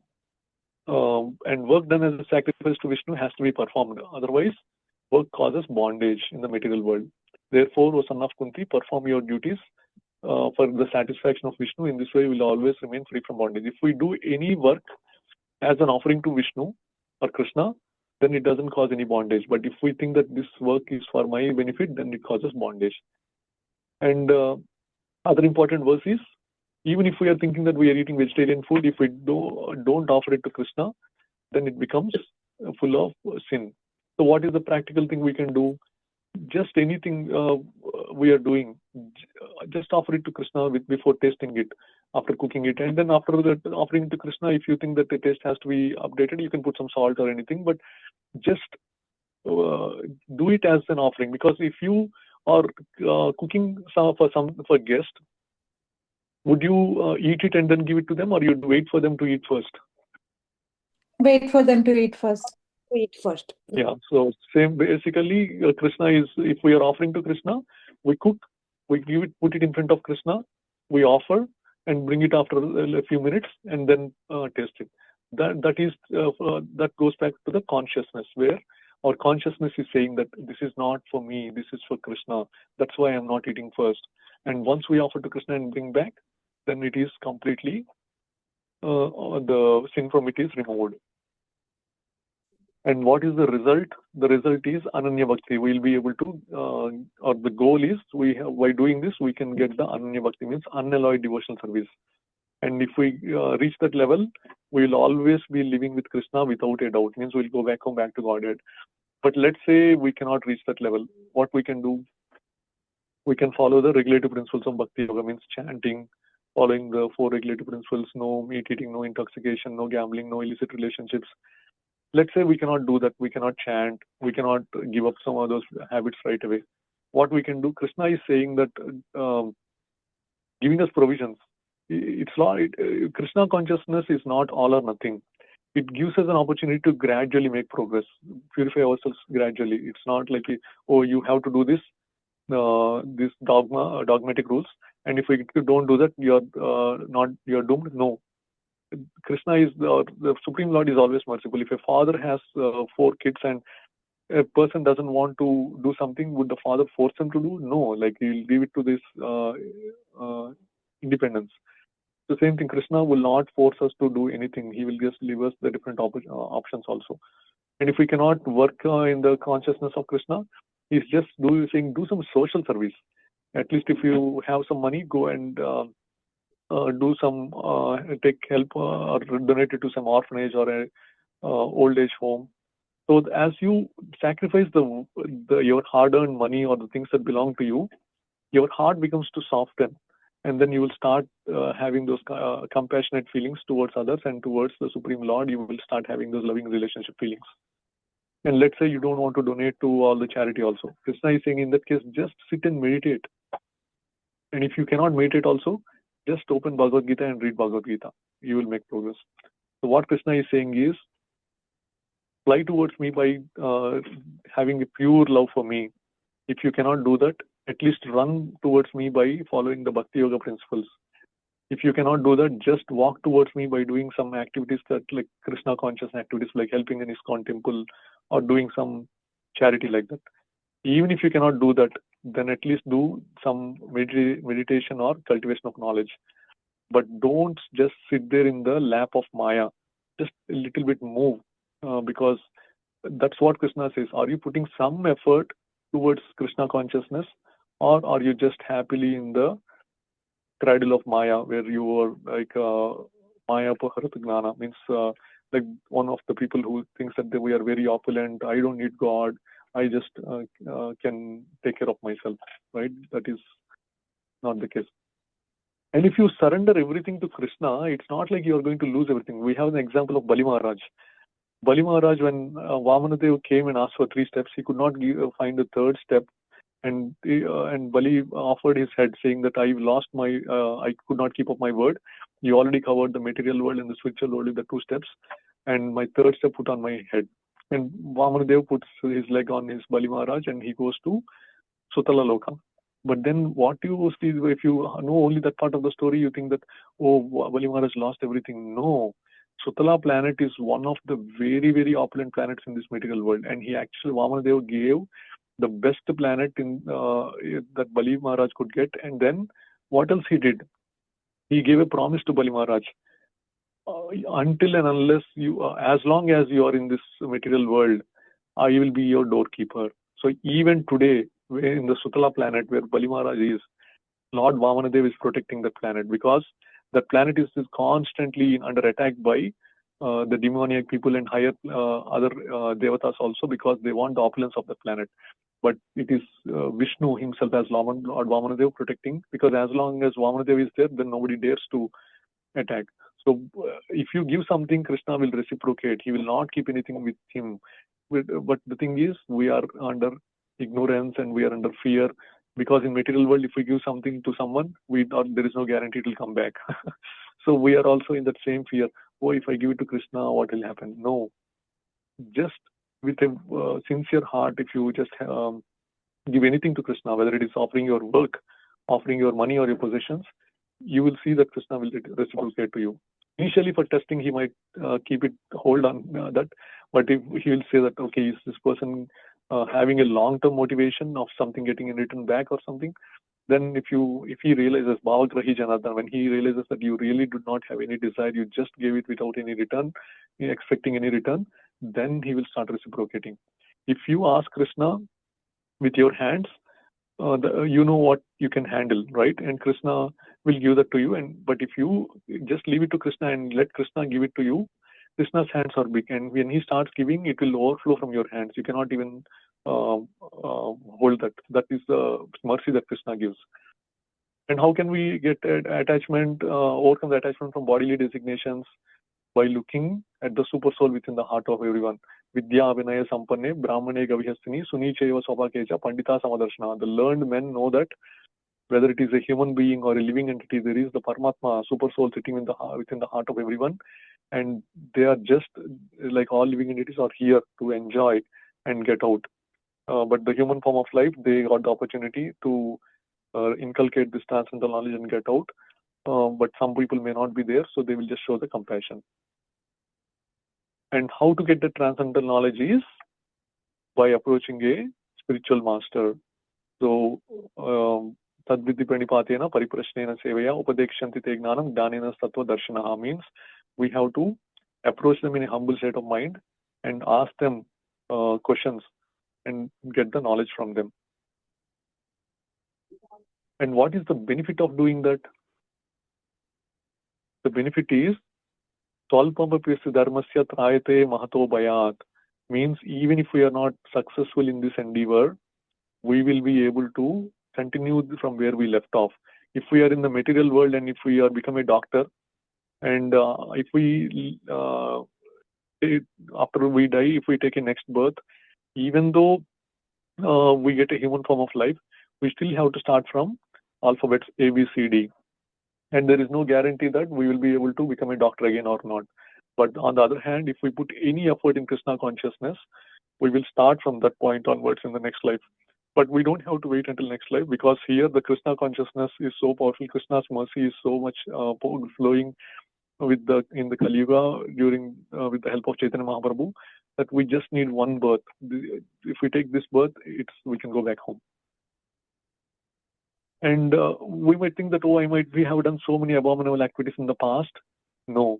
Speaker 1: And work done as a sacrifice to Vishnu has to be performed. Otherwise, work causes bondage in the material world. Therefore, O son of Kunti, perform your duties for the satisfaction of Vishnu. In this way, we will always remain free from bondage. If we do any work as an offering to Vishnu or Krishna, then it doesn't cause any bondage. But if we think that this work is for my benefit, then it causes bondage. And Other important verse is, even if we are thinking that we are eating vegetarian food, if we don't offer it to Krishna, then it becomes full of sin. So what is the practical thing we can do? Just anything we are doing, just offer it to Krishna before tasting it, after cooking it, and then after that offering it to Krishna, if you think that the taste has to be updated, you can put some salt or anything, but just do it as an offering. Because if you are cooking for guest, would you eat it and then give it to them, or you'd wait for them to eat first?
Speaker 3: Wait for them to eat first.
Speaker 2: Eat first.
Speaker 1: Yeah, so same basically, Krishna is, if we are offering to Krishna, we cook, we give it, put it in front of Krishna, we offer and bring it after a few minutes and then taste it. That goes back to the consciousness, where our consciousness is saying that this is not for me, this is for Krishna. That's why I'm not eating first. And once we offer to Krishna and bring back, then it is completely, the sin from it is removed. And what is the result? The result is Ananya Bhakti. We'll be able to, or the goal is, by doing this, we can get the Ananya Bhakti, means unalloyed devotional service. And if we reach that level, we'll always be living with Krishna without a doubt. Means we'll go back home, back to Godhead. But let's say we cannot reach that level. What we can do? We can follow the regulative principles of Bhakti Yoga, means chanting, following the 4 regulative principles: no meat eating, no intoxication, no gambling, no illicit relationships. Let's say we cannot do that, we cannot chant, we cannot give up some of those habits right away. What we can do? Krishna is saying that, giving us provisions. It's not, Krishna consciousness is not all or nothing. It gives us an opportunity to gradually make progress, purify ourselves gradually. It's not like, oh, you have to do this, this dogmatic rules, and if you don't do that, you're doomed. No. Krishna is, the Supreme Lord is always merciful. If a father has 4 kids and a person doesn't want to do something, would the father force him to do? No, like he'll leave it to this independence. The same thing, Krishna will not force us to do anything. He will just leave us the different options also. And if we cannot work in the consciousness of Krishna, he's just saying do some social service. At least if you have some money, go and do some, take help or donate it to some orphanage or a old age home. So as you sacrifice your hard-earned money or the things that belong to you, your heart becomes to soften, and then you will start having those compassionate feelings towards others, and towards the Supreme Lord you will start having those loving relationship feelings. And let's say you don't want to donate to all the charity also. Krishna is saying in that case, just sit and meditate. And if you cannot meditate also, just open Bhagavad-gita and read Bhagavad-gita. You will make progress. So what Krishna is saying is, fly towards me by having a pure love for me. If you cannot do that, at least run towards me by following the Bhakti Yoga principles. If you cannot do that, just walk towards me by doing some activities that, like Krishna conscious activities, like helping an ISKCON temple or doing some charity like that. Even if you cannot do that, then at least do some meditation or cultivation of knowledge. But don't just sit there in the lap of Maya. Just a little bit move, because that's what Krishna says. Are you putting some effort towards Krishna consciousness, or are you just happily in the cradle of Maya, where you are like Maya Paharat Gnana, means like one of the people who thinks that we are very opulent, I don't need God, I just can take care of myself, right? That is not the case. And if you surrender everything to Krishna, it's not like you are going to lose everything. We have an example of Bali Maharaj. Bali Maharaj, when Vamanadev came and asked for 3 steps, he could not find the 3rd step. And Bali offered his head, saying that I lost I could not keep up my word. You already covered the material world and the spiritual world with the 2 steps, and my 3rd step put on my head. And Vamanadev puts his leg on his Bali Maharaj, and he goes to Sutala Loka. But then what you see, if you know only that part of the story, you think that, oh, Bali Maharaj lost everything. No. Sutala planet is one of the very, very opulent planets in this material world. And he actually, Vamanadev gave the best planet in that Bali Maharaj could get. And then what else he did? He gave a promise to Bali Maharaj. Until and unless you, as long as you are in this material world, I will be your doorkeeper. So even today, in the Sutala planet where Bali Maharaj is, Lord Vamanadev is protecting that planet, because that planet is constantly under attack by the demoniac people and higher other devatas also, because they want the opulence of the planet. But it is Vishnu himself as Lord Vamanadev protecting, because as long as Vamanadev is there, then nobody dares to attack. So if you give something, Krishna will reciprocate. He will not keep anything with him. But the thing is, we are under ignorance and we are under fear, because in material world, if we give something to someone, there is no guarantee it will come back. So we are also in that same fear. Oh, if I give it to Krishna, what will happen? No. Just with a sincere heart, if you just give anything to Krishna, whether it is offering your work, offering your money or your possessions, you will see that Krishna will reciprocate to you. Initially, for testing, he might keep it hold on that, but if he will say that, okay, is this person having a long-term motivation of something getting in return back or something? Then if he realizes, Bhavagrahi Janardhan, when he realizes that you really do not have any desire, you just gave it without any return, expecting any return, then he will start reciprocating. If you ask Krishna with your hands, you know what you can handle, right? And Krishna will give that to you. But if you just leave it to Krishna and let Krishna give it to you, Krishna's hands are big, and when he starts giving, it will overflow from your hands. You cannot even hold that. That is the mercy that Krishna gives. And how can we get attachment, overcome the attachment from bodily designations? By looking at the super soul within the heart of everyone. Vidya Abhinaya Sampanne, Brahmane Gavihastini, Sunicheva Sopakecha, Pandita Samadarshana. The learned men know that whether it is a human being or a living entity, there is the Paramatma, super soul sitting within the heart of everyone. And they are just like all living entities are here to enjoy and get out. But the human form of life, they got the opportunity to inculcate this transcendental knowledge and get out. But some people may not be there, so they will just show the compassion. And how to get the transcendental knowledge is by approaching a spiritual master. So, Tadvidhi Pranipatena Pariprashnena Sevaya Upadekshanti Te Gnanam Dhanena Sattva Darshanaha means we have to approach them in a humble state of mind and ask them questions and get the knowledge from them. And what is the benefit of doing that? The benefit is Swalpamapyasya dharmasya trayate mahato bayat, means even if we are not successful in this endeavor, we will be able to continue from where we left off. If we are in the material world and if we are become a doctor, and if we after we die, if we take a next birth, even though we get a human form of life, we still have to start from alphabets A, B, C, D. And there is no guarantee that we will be able to become a doctor again or not. But on the other hand, if we put any effort in Krishna consciousness, we will start from that point onwards in the next life. But we don't have to wait until next life, because here the Krishna consciousness is so powerful. Krishna's mercy is so much flowing in the Kali Yuga during with the help of Chaitanya Mahaprabhu, that we just need one birth. If we take this birth, we can go back home. And we might think that, we have done so many abominable activities in the past. No.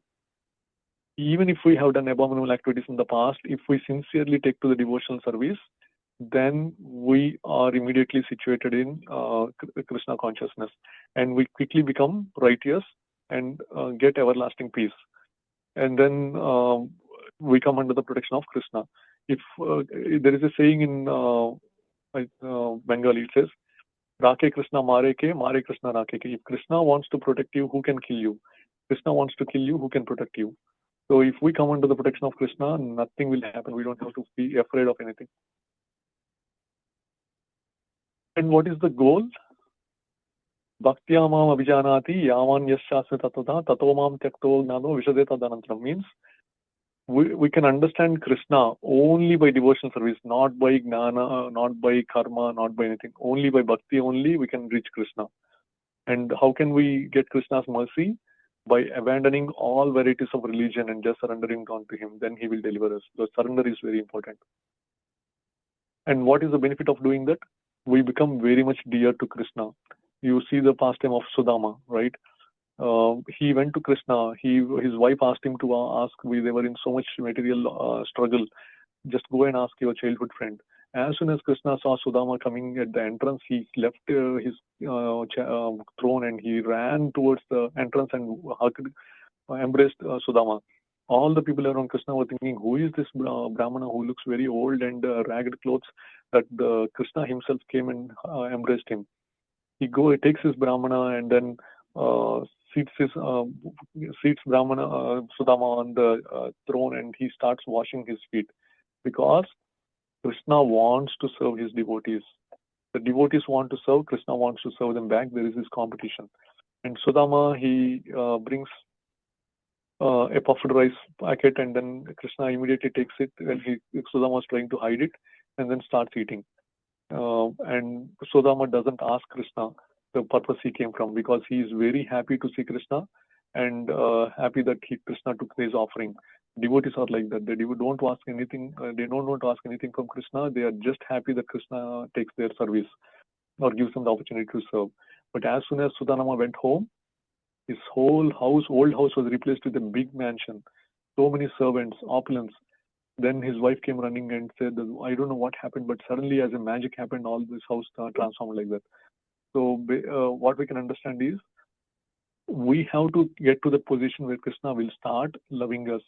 Speaker 1: Even if we have done abominable activities in the past, if we sincerely take to the devotional service, then we are immediately situated in Krishna consciousness, and we quickly become righteous and get everlasting peace. And then we come under the protection of Krishna. If there is a saying in Bengali, it says, Rake Krishna Mare Krishna Rake. If Krishna wants to protect you, who can kill you? Krishna wants to kill you, who can protect you? So if we come under the protection of Krishna, nothing will happen. We don't have to be afraid of anything. And what is the goal? Bhaktya mam abhijanati yavan yasyasya tatata tato mam tyakto gnano vishadeta danantram, means we can understand Krishna only by devotional service, not by gnana, not by karma, not by anything. Only by bhakti only we can reach Krishna. And how can we get Krishna's mercy? By abandoning all varieties of religion and just surrendering unto Him. Then He will deliver us. So surrender is very important. And what is the benefit of doing that? We become very much dear to Krishna. You see the pastime of Sudama, right? He went to Krishna. His wife asked him to ask. They were in so much material struggle. Just go and ask your childhood friend. As soon as Krishna saw Sudama coming at the entrance, he left his throne and he ran towards the entrance and embraced Sudama. All the people around Krishna were thinking, who is this Brahmana who looks very old and ragged clothes? That Krishna himself came and embraced him. He takes his Brahmana and then seats Brahmana Sudama on the throne, and he starts washing his feet, because Krishna wants to serve his devotees. The devotees want to serve, Krishna wants to serve them back. There is this competition. And Sudama, he brings a puffed rice packet, and then Krishna immediately takes it, and Sudama is trying to hide it, and then starts eating. And Sudama doesn't ask Krishna the purpose he came from, because he is very happy to see Krishna and happy that Krishna took his offering. Devotees are like that. They don't ask anything. They don't want to ask anything from Krishna. They are just happy that Krishna takes their service or gives them the opportunity to serve. But as soon as Sudama went home, his whole house, old house, was replaced with a big mansion. So many servants, opulence. Then his wife came running and said, I don't know what happened, but suddenly as a magic happened, all this house transformed like that. So what we can understand is, we have to get to the position where Krishna will start loving us.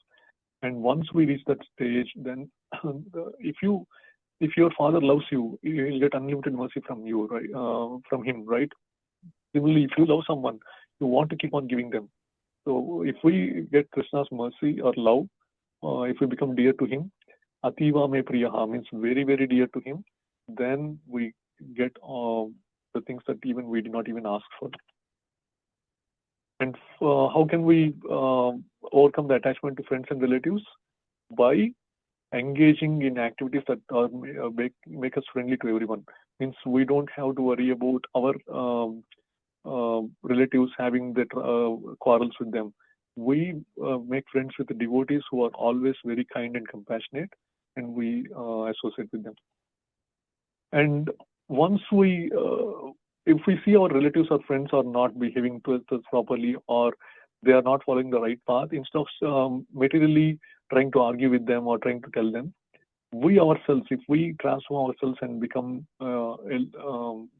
Speaker 1: And once we reach that stage, then if your father loves you, you will get unlimited mercy from you, right? From him, right? Similarly, if you love someone, you want to keep on giving them. So if we get Krishna's mercy or love, if we become dear to him, Ativa me priyaha, means very, very dear to him, then we get the things that even we did not even ask for. And how can we overcome the attachment to friends and relatives? By engaging in activities that make us friendly to everyone. Means we don't have to worry about our relatives having their quarrels with them. We make friends with the devotees who are always very kind and compassionate, and we associate with them. And once if we see our relatives or friends are not behaving to us properly, or they are not following the right path, instead of materially trying to argue with them or trying to tell them, we ourselves, if we transform ourselves and become,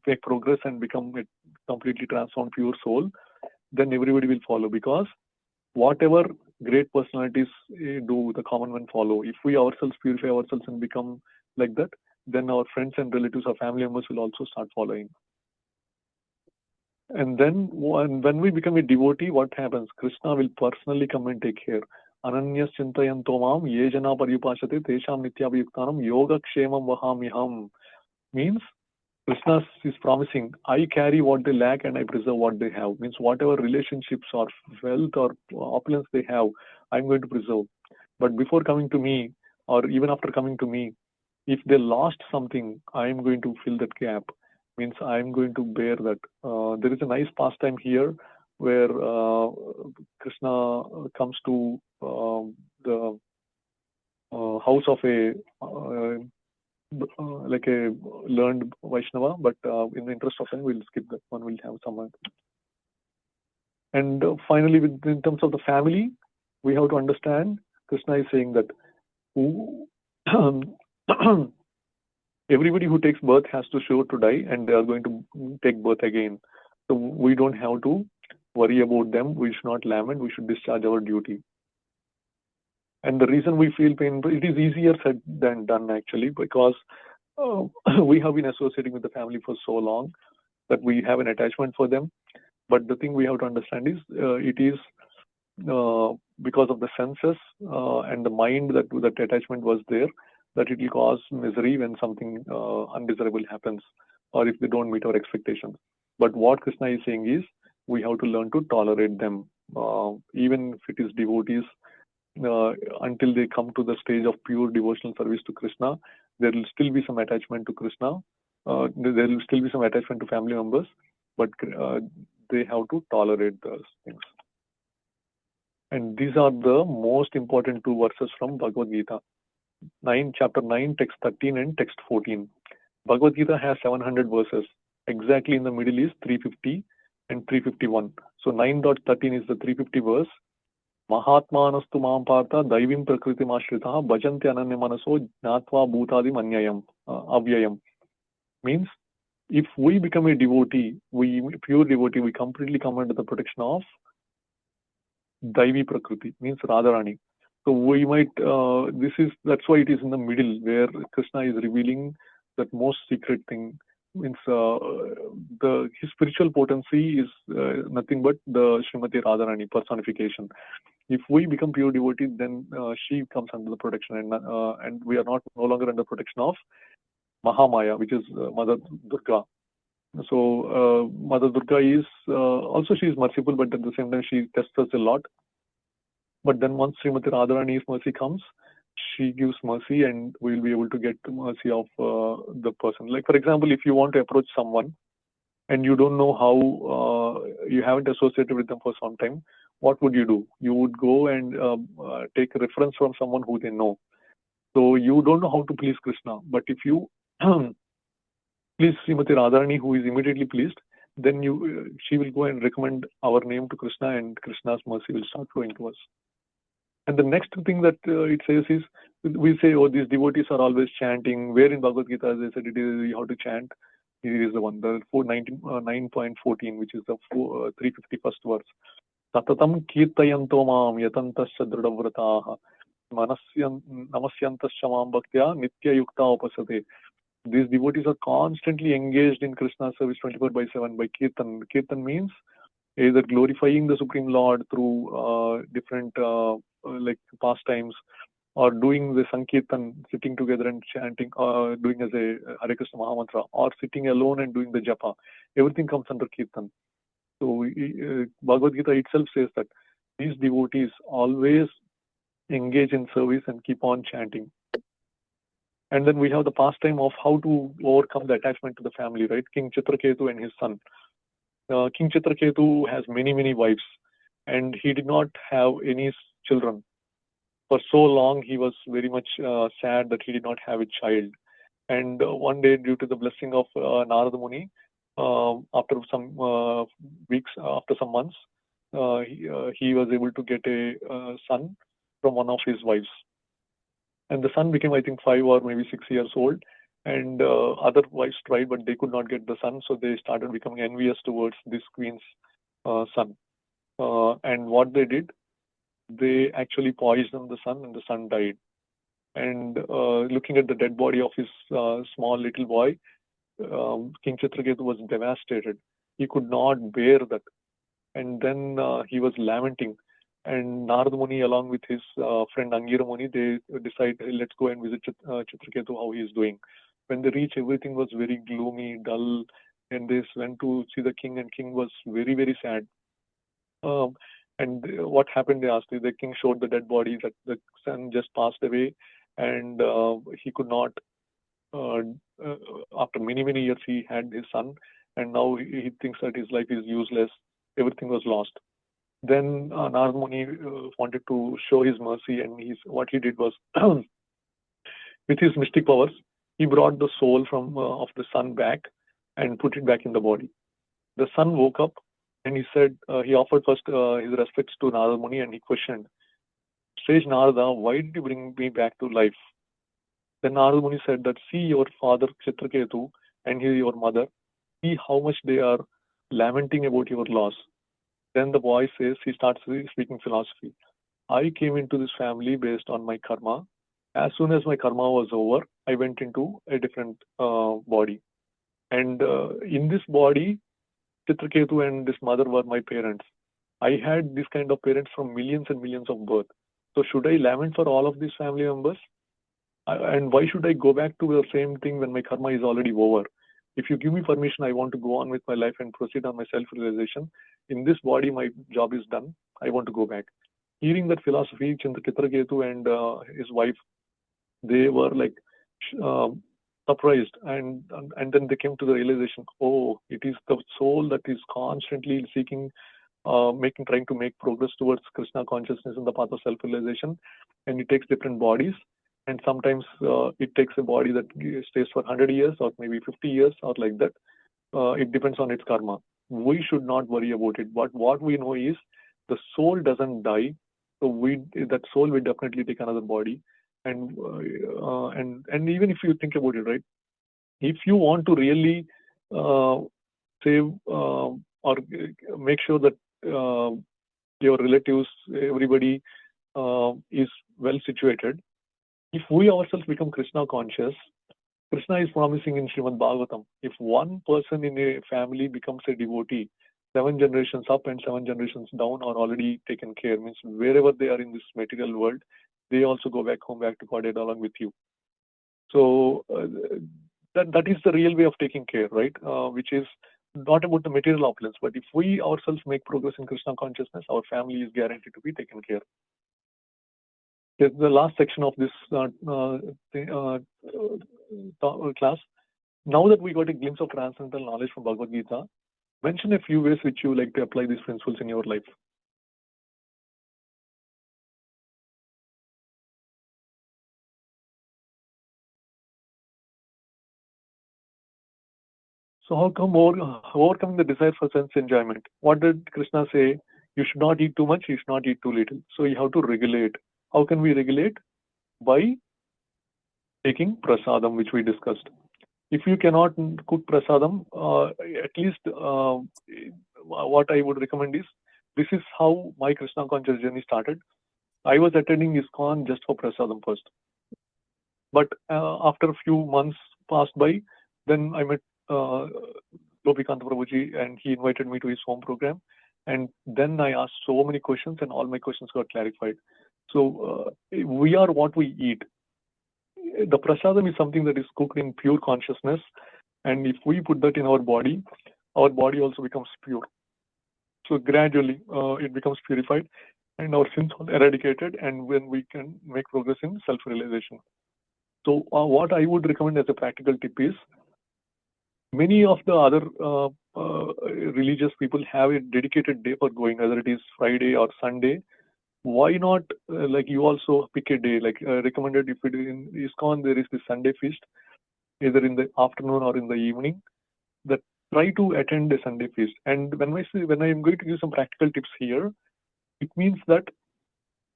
Speaker 1: make progress and become a completely transformed pure soul, then everybody will follow, because whatever great personalities do, the common men follow. If we ourselves purify ourselves and become like that, then our friends and relatives or family members will also start following. And then when we become a devotee, what happens? Krishna will personally come and take care. Ananyas chintayanto mam yejana paripashate tesham nityabhayuktanam yoga kshemam vahamiham. Means Krishna is promising, I carry what they lack and I preserve what they have. Means whatever relationships or wealth or opulence they have, I'm going to preserve. But before coming to me, or even after coming to me, if they lost something, I'm going to fill that gap. Means I'm going to bear that. There is a nice pastime here where Krishna comes to the house of a like a learned Vaishnava, but in the interest of time, we'll skip that one. We'll have someone. And finally, in terms of the family, we have to understand Krishna is saying that everybody who takes birth has to sure to die, and they are going to take birth again. So we don't have to worry about them. We should not lament. We should discharge our duty. And the reason we feel pain, it is easier said than done actually, because we have been associating with the family for so long that we have an attachment for them. But the thing we have to understand is it is because of the senses and the mind that attachment was there, that it will cause misery when something undesirable happens, or if they don't meet our expectations. But what Krishna is saying is, we have to learn to tolerate them, even if it is devotees, until they come to the stage of pure devotional service to Krishna. There will still be some attachment to Krishna. There will still be some attachment to family members, but they have to tolerate those things. And these are the most important two verses from Bhagavad-gita. Chapter 9, text 13 and text 14. Bhagavad-gita has 700 verses. Exactly in the middle is 350 and 351. So 9.13 is the 350 verse. Mahatmanastu mam partha daivim prakritim ashritaha bhajanti ananya manaso jnatva bhutadim anyayam. avyayam. Means if we become a devotee, pure devotee, we completely come under the protection of Daivi Prakriti, means Radharani. So we might, that's why it is in the middle where Krishna is revealing that most secret thing. Means his spiritual potency is nothing but the Srimati Radharani personification. If we become pure devotee, then she comes under the protection, and we are no longer under protection of Mahamaya, which is Mother Durga. So Mother Durga is also, she is merciful, but at the same time she tests us a lot. But then once Srimati Radharani's mercy comes, she gives mercy, and we will be able to get the mercy of the person. Like for example, if you want to approach someone and you don't know how, you haven't associated with them for some time, what would you do? You would go and take a reference from someone who they know. So you don't know how to please Krishna, but if you please Srimati Radharani, who is immediately pleased, then she will go and recommend our name to Krishna, and Krishna's mercy will start flowing to us. And the next thing that it says is, we say, oh, these devotees are always chanting. Where in Bhagavad-gita, as I said, it is you have to chant. Here is the one, the 9.14, which is the 351st verse. Tatatam kirtayanto mam yatantasya drudavrataha namasyantasya mam bhaktya nitya yukta upasate. These devotees are constantly engaged in Krishna service 24/7 by kirtan. Kirtan means either glorifying the Supreme Lord through different like pastimes, or doing the Sankirtan, sitting together and chanting, doing as a Hare Krishna Mahamantra, or sitting alone and doing the japa. Everything comes under Kirtan. So Bhagavad-gita itself says that these devotees always engage in service and keep on chanting. And then we have the pastime of how to overcome the attachment to the family, right? King Chitraketu and his son. King Chitraketu has many wives, and he did not have any children. For so long, he was very much sad that he did not have a child. And one day, due to the blessing of Narada Muni, after some weeks, after some months, he was able to get a son from one of his wives. And the son became, I think, 5 or maybe 6 years old. And other wives tried, but they could not get the son. So they started becoming envious towards this queen's son. And what they did, they actually poisoned the son, and the son died. And looking at the dead body of his small little boy, King Chitraketu was devastated. He could not bear that. And then he was lamenting. And Narada Muni, along with his friend Angira Muni, they decide, let's go and visit Chitraketu, how he is doing. When they reach, everything was very gloomy, dull. And they went to see the king, and king was very sad. And what happened, they asked. The king showed the dead body, that the son just passed away, and he could not, after many years, he had his son, and now he thinks that his life is useless. Everything was lost. Then Narada Muni wanted to show his mercy, and what he did was, with his mystic powers, he brought the soul of the son back and put it back in the body. The son woke up, and he said, he offered first his respects to Narada Muni, and he questioned, Sage Narada, why did you bring me back to life? Then Narada Muni said that, see your father Chitraketu and your mother, see how much they are lamenting about your loss. Then the boy says, he starts speaking philosophy. I came into this family based on my karma. As soon as my karma was over, I went into a different body. And in this body, Chitraketu and this mother were my parents. I had this kind of parents from millions and millions of birth. So should I lament for all of these family members? And why should I go back to the same thing when my karma is already over? If you give me permission, I want to go on with my life and proceed on my self-realization. In this body, my job is done. I want to go back. Hearing that philosophy, Chitraketu and his wife, they were like surprised, and then they came to the realization, oh, it is the soul that is constantly seeking, trying to make progress towards Krishna consciousness in the path of self-realization, and it takes different bodies. And sometimes it takes a body that stays for 100 years or maybe 50 years or like that. It depends on its karma. We should not worry about it. But what we know is the soul doesn't die. So that soul will definitely take another body. And even if you think about it, right? If you want to really save or make sure that your relatives, everybody is well situated, if we ourselves become Krishna conscious, Krishna is promising in Srimad Bhagavatam, if one person in a family becomes a devotee, 7 generations up and 7 generations down are already taken care. Means wherever they are in this material world, they also go back home, back to Godhead along with you. So that is the real way of taking care, right? Which is not about the material opulence, but if we ourselves make progress in Krishna consciousness, our family is guaranteed to be taken care. The last section of this class. Now that we got a glimpse of transcendental knowledge from Bhagavad-gita, mention a few ways which you like to apply these principles in your life. So how come overcoming the desire for sense enjoyment? What did Krishna say? You should not eat too much, you should not eat too little. So you have to regulate. How can we regulate? By taking prasadam, which we discussed. If you cannot cook prasadam, at least what I would recommend is, this is how my Krishna conscious journey started. I was attending ISKCON just for prasadam first. But after a few months passed by, then I met Gopikanta Prabhuji and he invited me to his home program. And then I asked so many questions and all my questions got clarified. So we are what we eat. The prasadam is something that is cooked in pure consciousness. And if we put that in our body also becomes pure. So gradually it becomes purified and our sins are eradicated, and when we can make progress in self-realization. So what I would recommend as a practical tip is, many of the other religious people have a dedicated day for going, whether it is Friday or Sunday. Why not, like you also pick a day, like recommended if it is in ISKCON, there is the Sunday feast, either in the afternoon or in the evening, that try to attend a Sunday feast. And when I am going to give some practical tips here, it means that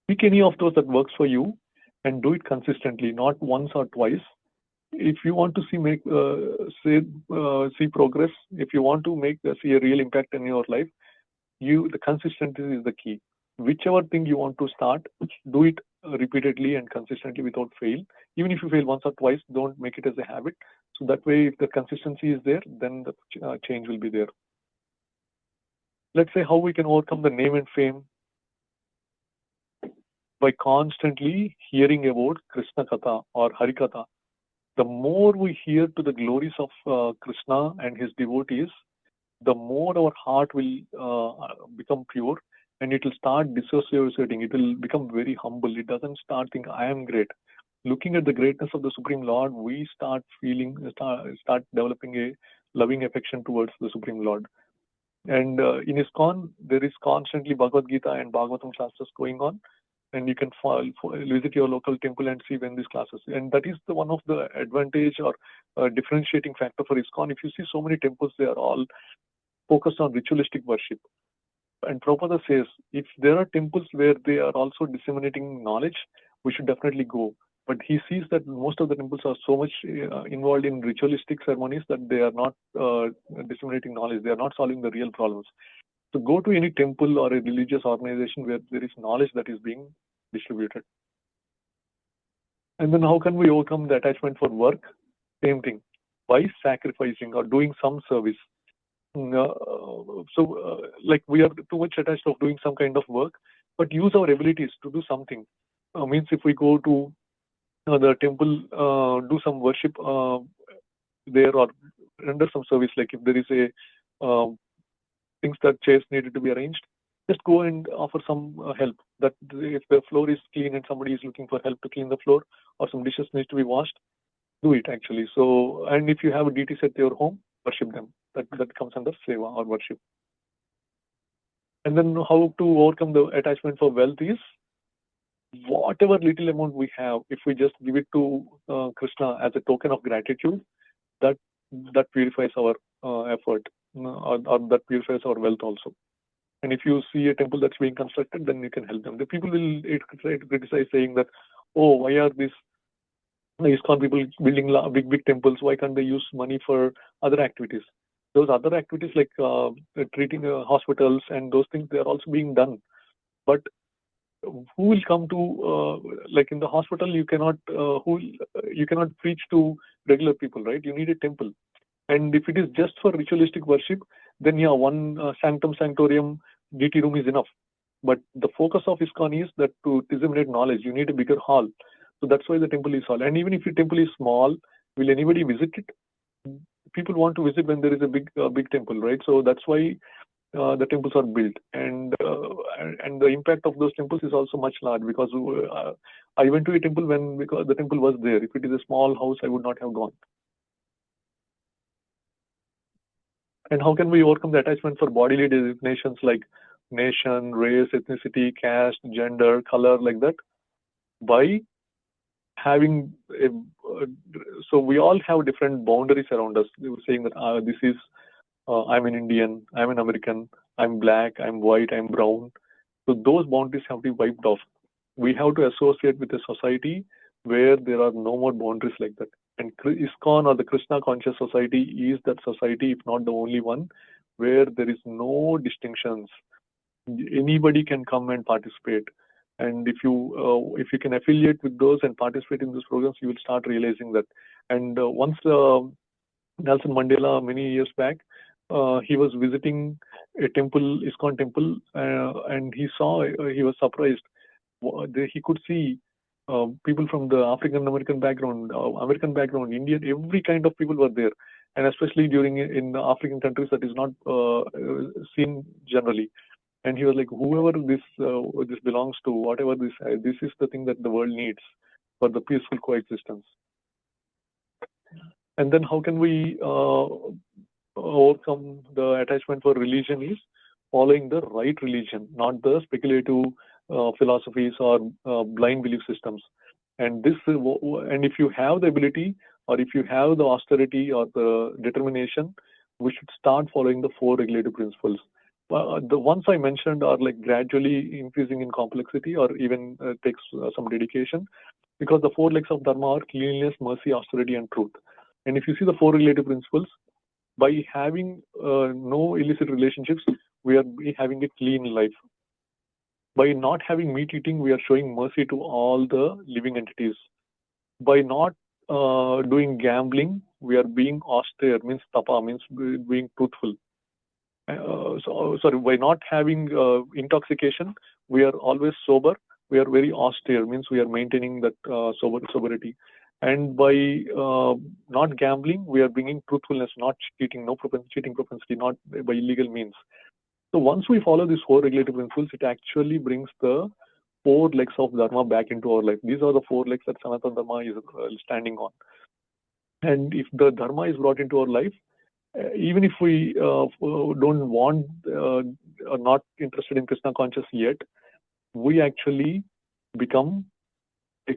Speaker 1: pick any of those that works for you and do it consistently, not once or twice. If you want to see progress, if you want to see a real impact in your life, the consistency is the key. Whichever thing you want to start, do it repeatedly and consistently without fail. Even if you fail once or twice, don't make it as a habit. So that way, if the consistency is there, then the change will be there. Let's say how we can overcome the name and fame by constantly hearing about Krishna Katha or Hari Katha. The more we hear to the glories of Krishna and his devotees, the more our heart will become pure, and it will start dissociating. It will become very humble. It doesn't start thinking, I am great. Looking at the greatness of the Supreme Lord, we start developing a loving affection towards the Supreme Lord. And in ISKCON, there is constantly Bhagavad-gita and Bhagavatam Shastras going on. And you can visit your local temple and see when these classes. And that is one of the advantage or differentiating factor for ISKCON. If you see so many temples, they are all focused on ritualistic worship. And Prabhupada says, if there are temples where they are also disseminating knowledge, we should definitely go. But he sees that most of the temples are so much involved in ritualistic ceremonies that they are not disseminating knowledge. They are not solving the real problems. So go to any temple or a religious organization where there is knowledge that is being distributed. And then how can we overcome the attachment for work? Same thing, by sacrificing or doing some service. Like we are too much attached of doing some kind of work, but use our abilities to do something. Means if we go to the temple, do some worship there or render some service, like if there is a things that chairs needed to be arranged, just go and offer some help. That if the floor is clean and somebody is looking for help to clean the floor, or some dishes need to be washed, do it actually. So, and if you have deities at your home, worship them. That comes under seva or worship. And then how to overcome the attachment for wealth is, whatever little amount we have, if we just give it to Krishna as a token of gratitude, that purifies our effort, or that purifies our wealth also. And if you see a temple that's being constructed, then you can help them. The people will try to criticize, saying that, oh, why are these ISKCON people building big temples. Why can't they use money for other activities? Those other activities like treating hospitals and those things, they are also being done. But who will come to like in the hospital? You cannot you cannot preach to regular people, right? You need a temple. And if it is just for ritualistic worship, then yeah, one sanctum sanctorium DT room is enough. But the focus of ISKCON is that to disseminate knowledge, you need a bigger hall. So that's why the temple is hall. And even if your temple is small, will anybody visit it? People want to visit when there is a big temple, right? So that's why the temples are built, and the impact of those temples is also much large, because I went to a temple because the temple was there. If it is a small house, I would not have gone. And how can we overcome the attachment for bodily designations like nation, race, ethnicity, caste, gender, color, like that? By having so we all have different boundaries around us. They were saying that this is I'm an Indian, I'm an American, I'm black, I'm white, I'm brown. So those boundaries have to be wiped off. We have to associate with a society where there are no more boundaries like that. And ISKCON, or the Krishna Conscious Society, is that society, if not the only one, where there is no distinctions. Anybody can come and participate. And if you can affiliate with those and participate in those programs, you will start realizing that. And once Nelson Mandela, many years back, he was visiting a temple, ISKCON temple, and he was surprised. He could see people from the African American background, American background, Indian, every kind of people were there. And especially in African countries, that is not seen generally. And he was like, whoever this belongs to, whatever this is the thing that the world needs for the peaceful coexistence. And then how can we overcome the attachment for religion is following the right religion, not the speculative philosophies or blind belief systems. And if you have the ability, or if you have the austerity or the determination, we should start following the 4 regulative principles. The ones I mentioned are like gradually increasing in complexity, or even takes some dedication, because the 4 legs of Dharma are cleanliness, mercy, austerity, and truth. And if you see the 4 regulative principles, by having no illicit relationships, we are having a clean life. By not having meat eating, we are showing mercy to all the living entities. By not doing gambling, we are being austere, means tapa, means being truthful. By not having intoxication, we are always sober. We are very austere, means we are maintaining that sobriety. And by not gambling, we are bringing truthfulness, not cheating, no cheating propensity, not by illegal means. So once we follow these 4 regulative principles, it actually brings the 4 legs of Dharma back into our life. These are the 4 legs that Sanatana Dharma is standing on. And if the Dharma is brought into our life, even if we don't want or not interested in Krishna conscious yet, we actually become a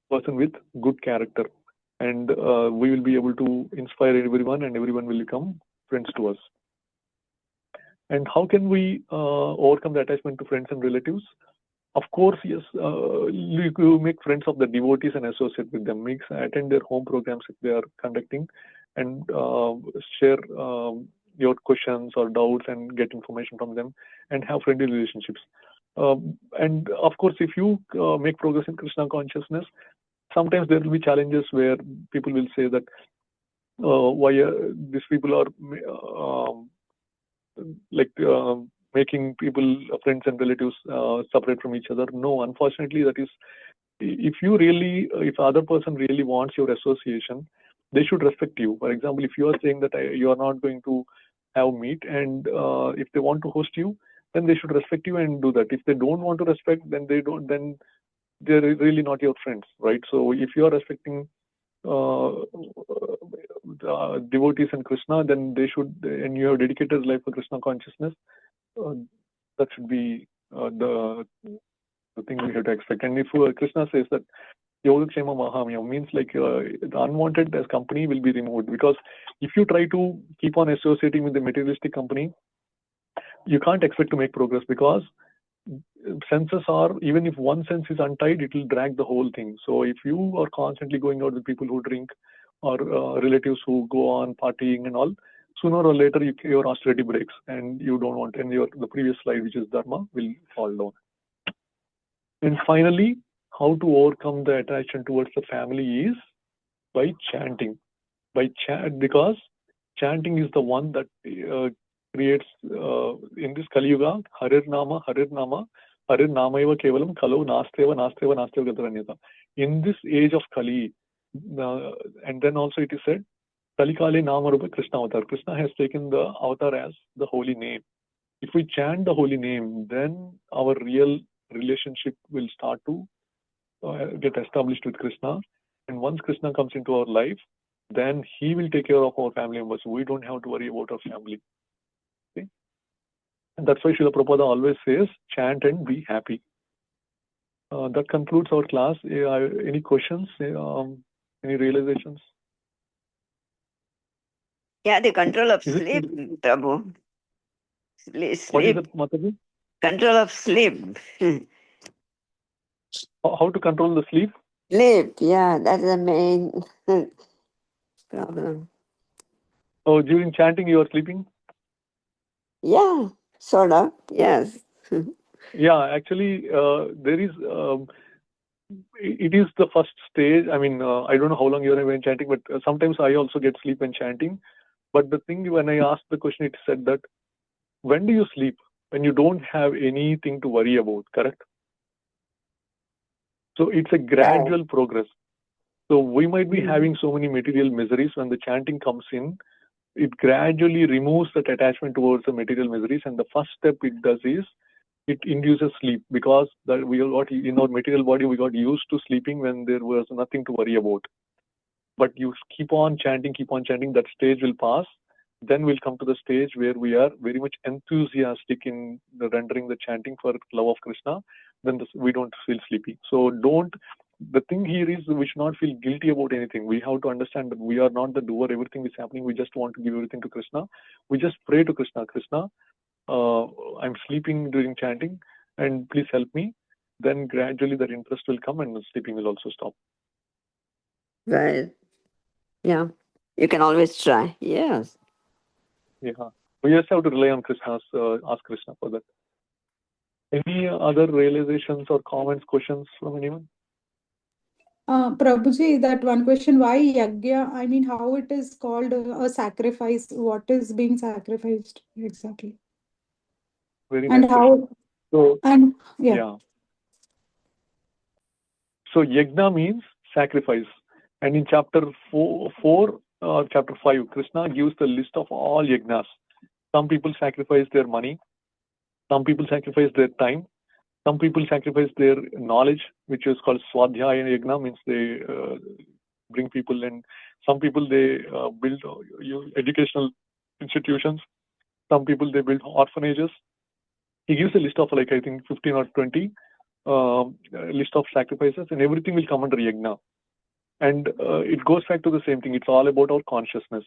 Speaker 1: person with good character, and we will be able to inspire everyone, and everyone will become friends to us. And how can we overcome the attachment to friends and relatives? Of course, yes, you make friends of the devotees and associate with them. Attend their home programs if they are conducting, and share your questions or doubts and get information from them, and have friendly relationships. And of course, if you make progress in Krishna consciousness, sometimes there will be challenges where people will say that why these people are making people, friends and relatives, separate from each other. No, unfortunately, that is, if the other person really wants your association, they should respect you. For example, if you are saying that you are not going to have meat, and if they want to host you, then they should respect you and do that. If they don't want to respect, then they're really not your friends, right? So if you are respecting devotees and Krishna, then they should, and you have dedicated life for Krishna consciousness, that should be the thing we have to expect. And if Krishna says that Yogakshema Mahamya, means like the unwanted as company will be removed, because if you try to keep on associating with the materialistic company, you can't expect to make progress, because senses are, even if one sense is untied, it will drag the whole thing. So if you are constantly going out with people who drink or relatives who go on partying and all, sooner or later your austerity breaks and you don't want, and the previous slide, which is dharma, will fall down. And finally, how to overcome the attraction towards the family is by chanting. Because chanting is the one that creates, in this Kali Yuga, Harir Nama, Harir Namaiva Kevalam, Kalo Nasteva Gataranyata. In this age of Kali, and then also it is said, Kali Kali Namarupa Krishna Avatar. Krishna has taken the avatar as the holy name. If we chant the holy name, then our real relationship will start to get established with Krishna. And once Krishna comes into our life, then he will take care of our family members. We don't have to worry about our family. Okay? And that's why Srila Prabhupada always says, chant and be happy. That concludes our class. Any questions? Any realizations?
Speaker 2: Yeah, the control of
Speaker 1: Is it-
Speaker 2: sleep, Prabhu.
Speaker 1: What is
Speaker 2: Sleep.
Speaker 1: it, Mataji?
Speaker 2: Control of sleep.
Speaker 1: How to control the sleep?
Speaker 2: Sleep, yeah, that's the main problem.
Speaker 1: Oh, during chanting you are sleeping?
Speaker 2: Yeah, sort of, yes.
Speaker 1: Yeah, actually, there is. It is the first stage. I mean, I don't know how long you are when chanting, but sometimes I also get sleep when chanting. But the thing, when I asked the question, it said that when do you sleep? When you don't have anything to worry about, correct? So it's a gradual progress. So we might be having so many material miseries. When the chanting comes in, it gradually removes that attachment towards the material miseries. And the first step it does is it induces sleep, because that we got in our material body, we got used to sleeping when there was nothing to worry about. But you keep on chanting, that stage will pass. Then we'll come to the stage where we are very much enthusiastic in the rendering the chanting for love of Krishna. Then we don't feel sleepy. So the thing here is we should not feel guilty about anything. We have to understand that we are not the doer. Everything is happening. We just want to give everything to Krishna. We just pray to Krishna. Krishna, I'm sleeping during chanting, and please help me. Then gradually that interest will come and the sleeping will also stop.
Speaker 2: Right. Yeah. You can always try. Yes.
Speaker 1: Yeah. We just have to rely on Krishna's, ask Krishna for that. Any other realizations or comments, questions from anyone?
Speaker 3: Prabhuji, that one question, why yagya? I mean, how it is called a sacrifice? What is being sacrificed exactly?
Speaker 1: Very
Speaker 3: And
Speaker 1: nice
Speaker 3: how?
Speaker 1: question. So,
Speaker 3: And yeah.
Speaker 1: yeah. So, yajna means sacrifice. And in chapter 4 or chapter 5, Krishna gives the list of all yajnas. Some people sacrifice their money. Some people sacrifice their time. Some people sacrifice their knowledge, which is called swadhyaya yajna, means they bring people in. Some people, they build educational institutions. Some people, they build orphanages. He gives a list of, like, I think 15 or 20 list of sacrifices, and everything will come under yajna. And it goes back to the same thing. It's all about our consciousness.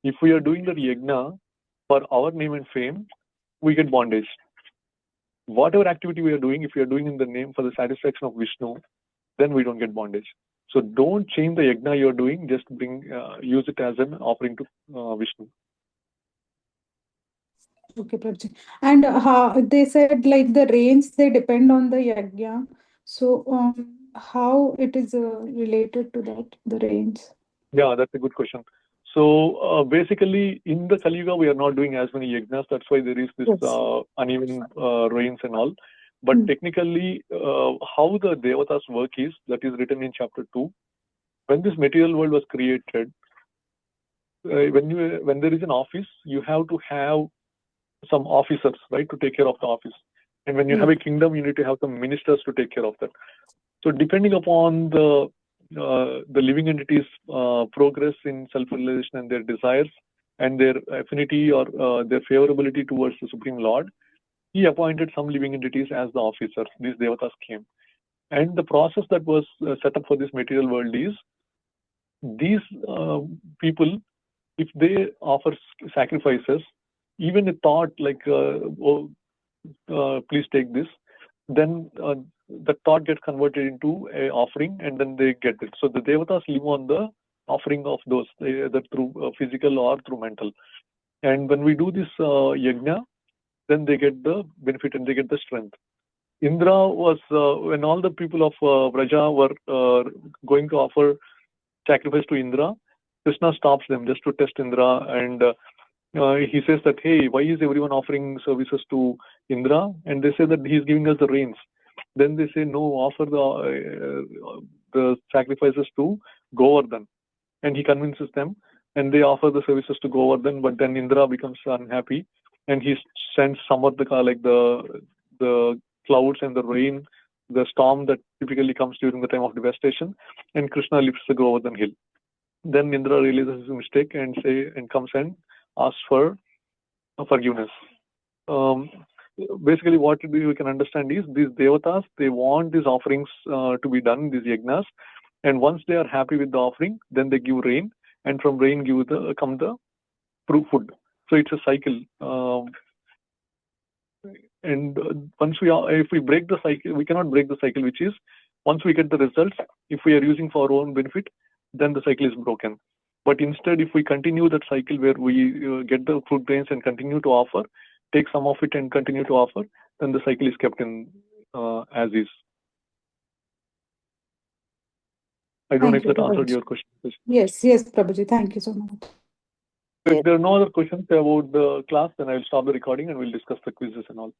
Speaker 1: If we are doing the yajna for our name and fame, we get bondage. Whatever activity we are doing, if we are doing in the name for the satisfaction of Vishnu, then we don't get bondage. So don't change the yajna you are doing. Just use it as an offering to Vishnu.
Speaker 3: Okay, Prabhuji. And they said like the rains, they depend on the yagya. So how it is related to that, the rains?
Speaker 1: Yeah, that's a good question. So basically, in the Kali Yuga, we are not doing as many yajnas. That's why there is this
Speaker 3: Yes.
Speaker 1: uneven rains and all. But technically, how the devatas work is, that is written in chapter 2. When this material world was created, when there is an office, you have to have some officers, right, to take care of the office. And when you have a kingdom, you need to have some ministers to take care of that. So depending upon the living entities' progress in self-realization and their desires and their affinity or their favorability towards the Supreme Lord, he appointed some living entities as the officers. These devatas came. And the process that was set up for this material world is, these people, if they offer sacrifices, even a thought like, please take this, then the thought gets converted into a offering, and then they get it. So the devatas live on the offering of those, either through physical or through mental. And when we do this yajna, then they get the benefit and they get the strength. Indra was, when all the people of Vraja were going to offer sacrifice to Indra, Krishna stops them just to test Indra, and he says that, hey, why is everyone offering services to Indra? And they say that he's giving us the rains. Then they say, no, offer the sacrifices to Govardhan. And he convinces them, and they offer the services to Govardhan, but then Indra becomes unhappy, and he sends Samarthaka, like the clouds and the rain, the storm that typically comes during the time of devastation, and Krishna lifts the Govardhan hill. Then Indra realizes his mistake and comes and asks for forgiveness. Basically, what we can understand is these devatas, they want these offerings to be done, these yajnas, and once they are happy with the offering, then they give rain, and from rain come the food. So it's a cycle. And if we break the cycle, we cannot break the cycle, which is once we get the results, if we are using for our own benefit, then the cycle is broken. But instead, if we continue that cycle where we get the fruit grains and continue to offer, take some of it and continue to offer, then the cycle is kept in as is. I don't know if
Speaker 3: Thank you,
Speaker 1: that answered
Speaker 3: Prabhuji.
Speaker 1: your question.
Speaker 3: Yes, Prabhuji. Thank you so much.
Speaker 1: If there are no other questions about the class, then I will stop the recording and we'll discuss the quizzes and all.